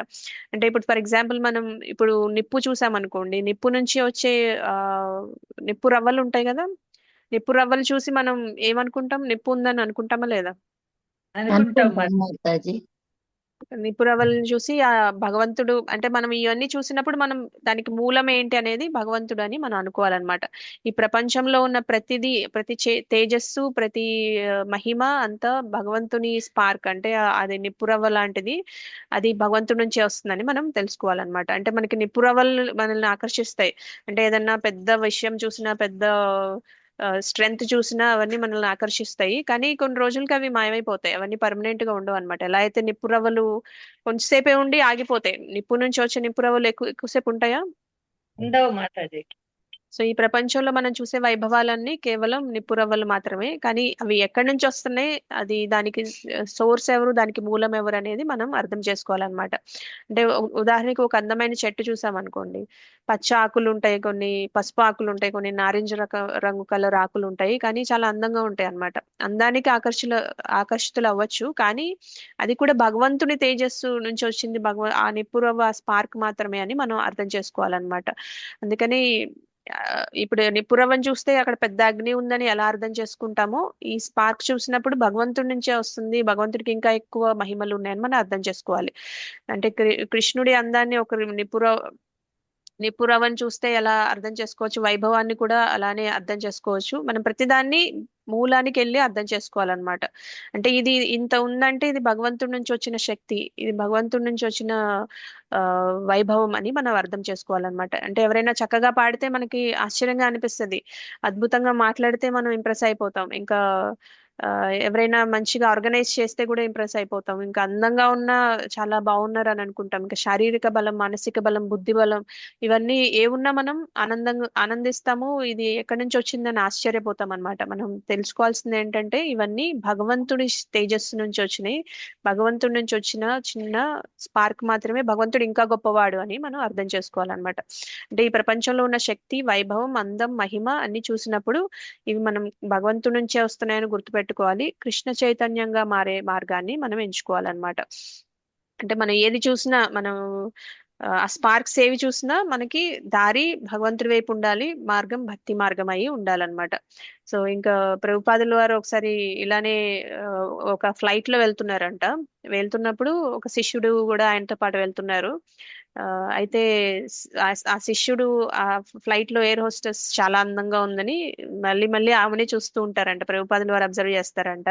అంటే ఇప్పుడు ఫర్ ఎగ్జాంపుల్ మనం ఇప్పుడు నిప్పు చూసామనుకోండి, నిప్పు నుంచి వచ్చే ఆ నిప్పు రవ్వలు ఉంటాయి కదా, నిప్పు రవ్వలు చూసి మనం ఏమనుకుంటాం? నిప్పు ఉందని అనుకుంటామా లేదా? అనుకుంటాం అనుకుంటాం మాతాజీ. నిప్పు రవ్వలను చూసి ఆ భగవంతుడు అంటే మనం ఇవన్నీ చూసినప్పుడు మనం దానికి మూలం ఏంటి అనేది భగవంతుడు అని మనం అనుకోవాలన్నమాట. ఈ ప్రపంచంలో ఉన్న ప్రతి తేజస్సు, ప్రతి మహిమ అంతా భగవంతుని స్పార్క్. అంటే అది నిప్పు రవ్వ లాంటిది, అది భగవంతుడి నుంచే వస్తుందని మనం తెలుసుకోవాలన్నమాట. అంటే మనకి నిప్పు రవ్వలు మనల్ని ఆకర్షిస్తాయి. అంటే ఏదన్నా పెద్ద విషయం చూసినా, పెద్ద స్ట్రెంగ్త్ చూసినా అవన్నీ మనల్ని ఆకర్షిస్తాయి. కానీ కొన్ని రోజులకి అవి మాయమైపోతాయి, అవన్నీ పర్మనెంట్ గా ఉండవు అనమాట. ఎలా అయితే నిప్పు రవ్వలు కొంచెంసేపే ఉండి ఆగిపోతాయి, నిప్పు నుంచి వచ్చే నిప్పు రవ్వలు ఎక్కువసేపు ఉంటాయా? ఉండవు మాతాజీ. సో ఈ ప్రపంచంలో మనం చూసే వైభవాలన్నీ కేవలం నిప్పు రవ్వలు మాత్రమే. కానీ అవి ఎక్కడి నుంచి వస్తున్నాయి, అది దానికి సోర్స్ ఎవరు, దానికి మూలం ఎవరు అనేది మనం అర్థం చేసుకోవాలన్నమాట. అంటే ఉదాహరణకి ఒక అందమైన చెట్టు చూసామనుకోండి, పచ్చ ఆకులు ఉంటాయి, కొన్ని పసుపు ఆకులు ఉంటాయి, కొన్ని నారింజ రంగు కలర్ ఆకులు ఉంటాయి, కానీ చాలా అందంగా ఉంటాయి అన్నమాట. అందానికి ఆకర్షితులు అవ్వచ్చు, కానీ అది కూడా భగవంతుని తేజస్సు నుంచి వచ్చింది, ఆ నిప్పు రవ్వ స్పార్క్ మాత్రమే అని మనం అర్థం చేసుకోవాలన్నమాట. అందుకని ఇప్పుడు నిప్పు రవ్వను చూస్తే అక్కడ పెద్ద అగ్ని ఉందని ఎలా అర్థం చేసుకుంటామో, ఈ స్పార్క్ చూసినప్పుడు భగవంతుడి నుంచే వస్తుంది, భగవంతుడికి ఇంకా ఎక్కువ మహిమలు ఉన్నాయని మనం అర్థం చేసుకోవాలి. అంటే కృష్ణుడి అందాన్ని ఒక నిప్పు రవ్వను చూస్తే ఎలా అర్థం చేసుకోవచ్చు, వైభవాన్ని కూడా అలానే అర్థం చేసుకోవచ్చు. మనం ప్రతిదాన్ని మూలానికి వెళ్ళి అర్థం చేసుకోవాలన్నమాట. అంటే ఇది ఇంత ఉందంటే ఇది భగవంతుడి నుంచి వచ్చిన శక్తి, ఇది భగవంతుడి నుంచి వచ్చిన వైభవం అని మనం అర్థం చేసుకోవాలన్నమాట. అంటే ఎవరైనా చక్కగా పాడితే మనకి ఆశ్చర్యంగా అనిపిస్తుంది, అద్భుతంగా మాట్లాడితే మనం ఇంప్రెస్ అయిపోతాం, ఇంకా ఎవరైనా మంచిగా ఆర్గనైజ్ చేస్తే కూడా ఇంప్రెస్ అయిపోతాం, ఇంకా అందంగా ఉన్నా చాలా బాగున్నారు అని అనుకుంటాం. ఇంకా శారీరక బలం, మానసిక బలం, బుద్ధి బలం ఇవన్నీ ఏమున్నా మనం ఆనందిస్తాము. ఇది ఎక్కడి నుంచి వచ్చిందని ఆశ్చర్యపోతాం అనమాట. మనం తెలుసుకోవాల్సింది ఏంటంటే ఇవన్నీ భగవంతుడి తేజస్సు నుంచి వచ్చినాయి, భగవంతుడి నుంచి వచ్చిన చిన్న స్పార్క్ మాత్రమే, భగవంతుడు ఇంకా గొప్పవాడు అని మనం అర్థం చేసుకోవాలన్నమాట. అంటే ఈ ప్రపంచంలో ఉన్న శక్తి, వైభవం, అందం, మహిమ అన్ని చూసినప్పుడు ఇవి మనం భగవంతుడి నుంచే వస్తున్నాయని గుర్తుపెట్టుకోవాలి. కృష్ణ చైతన్యంగా మారే మార్గాన్ని మనం ఎంచుకోవాలన్నమాట. అంటే మనం ఏది చూసినా, మనం ఆ స్పార్క్స్ ఏవి చూసినా మనకి దారి భగవంతుడి వైపు ఉండాలి, మార్గం భక్తి మార్గం అయి ఉండాలన్నమాట. సో ఇంకా ప్రభుపాదుల వారు ఒకసారి ఇలానే ఒక ఫ్లైట్ లో వెళ్తున్నప్పుడు ఒక శిష్యుడు కూడా ఆయనతో పాటు వెళ్తున్నారు. అయితే ఆ శిష్యుడు ఆ ఫ్లైట్ లో ఎయిర్ హోస్టెస్ చాలా అందంగా ఉందని మళ్ళీ మళ్ళీ ఆమెనే చూస్తూ ఉంటారంట, ప్రభుపాదుల వారు అబ్జర్వ్ చేస్తారంట.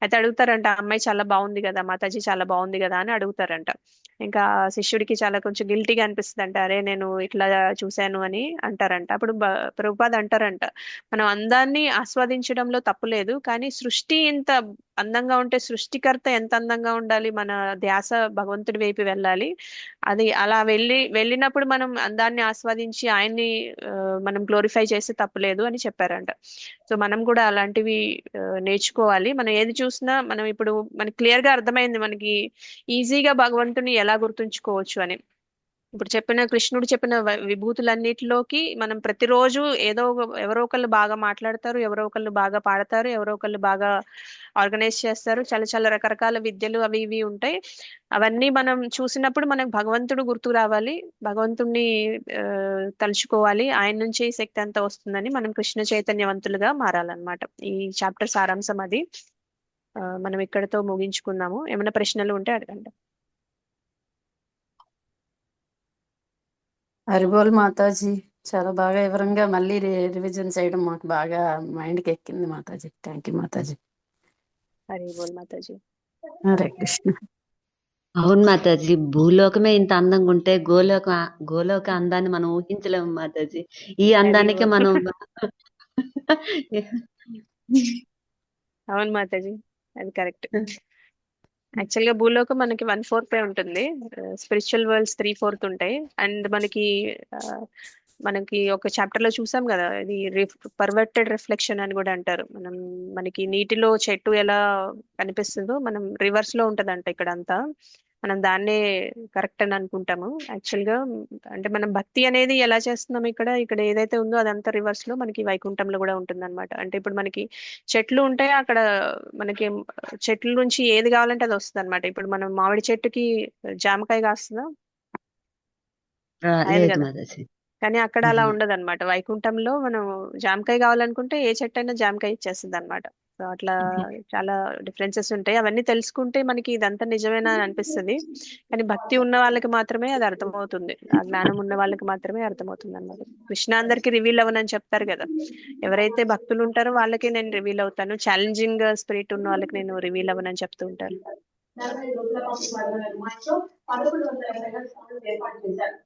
అయితే అడుగుతారంట, అమ్మాయి చాలా బాగుంది కదా మాతాజీ, చాలా బాగుంది కదా అని అడుగుతారంట. ఇంకా శిష్యుడికి చాలా కొంచెం గిల్టీగా అనిపిస్తుంది అంట, అరే నేను ఇట్లా చూశాను అని అంటారంట. అప్పుడు ప్రభుపాద్ అంటారంట, మనం అందాన్ని ఆస్వాదించడంలో తప్పు లేదు, కానీ సృష్టి ఇంత అందంగా ఉంటే సృష్టికర్త ఎంత అందంగా ఉండాలి, మన ధ్యాస భగవంతుడి వైపు వెళ్ళాలి. అలా వెళ్ళినప్పుడు మనం దాన్ని ఆస్వాదించి ఆయన్ని మనం గ్లోరిఫై చేస్తే తప్పులేదు అని చెప్పారంట. సో మనం కూడా అలాంటివి నేర్చుకోవాలి. మనం ఏది చూసినా మనం ఇప్పుడు మనకి క్లియర్ గా అర్థమైంది మనకి ఈజీగా భగవంతుని ఎలా గుర్తుంచుకోవచ్చు అని. ఇప్పుడు కృష్ణుడు చెప్పిన విభూతులన్నిటిలోకి మనం ప్రతిరోజు ఎవరో ఒకళ్ళు బాగా మాట్లాడతారు, ఎవరో ఒకళ్ళు బాగా పాడతారు, ఎవరో ఒకళ్ళు బాగా ఆర్గనైజ్ చేస్తారు, చాలా చాలా రకరకాల విద్యలు అవి ఇవి ఉంటాయి. అవన్నీ మనం చూసినప్పుడు మనకు భగవంతుడు గుర్తు రావాలి, భగవంతుణ్ణి తలుచుకోవాలి, ఆయన నుంచి శక్తి అంతా వస్తుందని మనం కృష్ణ చైతన్యవంతులుగా మారాలన్నమాట. ఈ చాప్టర్ సారాంశం అది. మనం ఇక్కడతో ముగించుకుందాము. ఏమైనా ప్రశ్నలు ఉంటే అడగండి. హరిబోల్ మాతాజీ, చాలా బాగా వివరంగా మళ్ళీ రివిజన్ చేయడం మాకు బాగా మైండ్కి ఎక్కింది మాతాజీ. Thank you Mataji. హరిబోల్ మాతాజీ. హరే కృష్ణ. అవును మాతాజీ, భూలోకమే ఇంత అందంగా ఉంటే గోలోక అందాన్ని మనం ఊహించలేము మాతాజీ. ఈ అందానికి మనం అవును మాతాజీ, అది కరెక్ట్. యాక్చువల్ గా భూలోకం మనకి 1/4 ఉంటుంది, స్పిరిచువల్ వరల్డ్స్ 3/4 ఉంటాయి. అండ్ మనకి ఒక చాప్టర్ లో చూసాం కదా, ఇది పర్వర్టెడ్ రిఫ్లెక్షన్ అని కూడా అంటారు. మనకి నీటిలో చెట్టు ఎలా కనిపిస్తుందో మనం రివర్స్ లో ఉంటదంట ఇక్కడ అంతా. మనం దాన్నే కరెక్ట్ అని అనుకుంటాము. యాక్చువల్ గా అంటే మనం భక్తి అనేది ఎలా చేస్తున్నాం ఇక్కడ ఏదైతే ఉందో అదంతా రివర్స్ లో మనకి వైకుంఠంలో కూడా ఉంటుంది అనమాట. అంటే ఇప్పుడు మనకి చెట్లు ఉంటాయి అక్కడ, మనకి చెట్ల నుంచి ఏది కావాలంటే అది వస్తుంది అనమాట. ఇప్పుడు మనం మామిడి చెట్టుకి జామకాయ కాస్తుందా? కాయదు లేదు కదా. మాతాజీ. కానీ అక్కడ అలా ఉండదు అనమాట. వైకుంఠంలో మనం జామకాయ కావాలనుకుంటే ఏ చెట్టు అయినా జామకాయ ఇచ్చేస్తుంది అనమాట. సో అట్లా చాలా డిఫరెన్సెస్ ఉంటాయి. అవన్నీ తెలుసుకుంటే మనకి ఇదంతా నిజమేనా అని అనిపిస్తుంది. కానీ భక్తి ఉన్న వాళ్ళకి మాత్రమే అది అర్థమవుతుంది, ఆ జ్ఞానం ఉన్న వాళ్ళకి మాత్రమే అర్థమవుతుంది అన్నమాట. కృష్ణ అందరికి రివీల్ అవ్వనని చెప్తారు కదా. ఎవరైతే భక్తులు ఉంటారో వాళ్ళకి నేను రివీల్ అవుతాను, ఛాలెంజింగ్ స్పిరిట్ ఉన్న వాళ్ళకి నేను రివీల్ అవ్వనని చెప్తూ ఉంటారు. 40 రోజుల పాటు 11 మార్చిలో 1100 ఏర్పాటు చేశారు.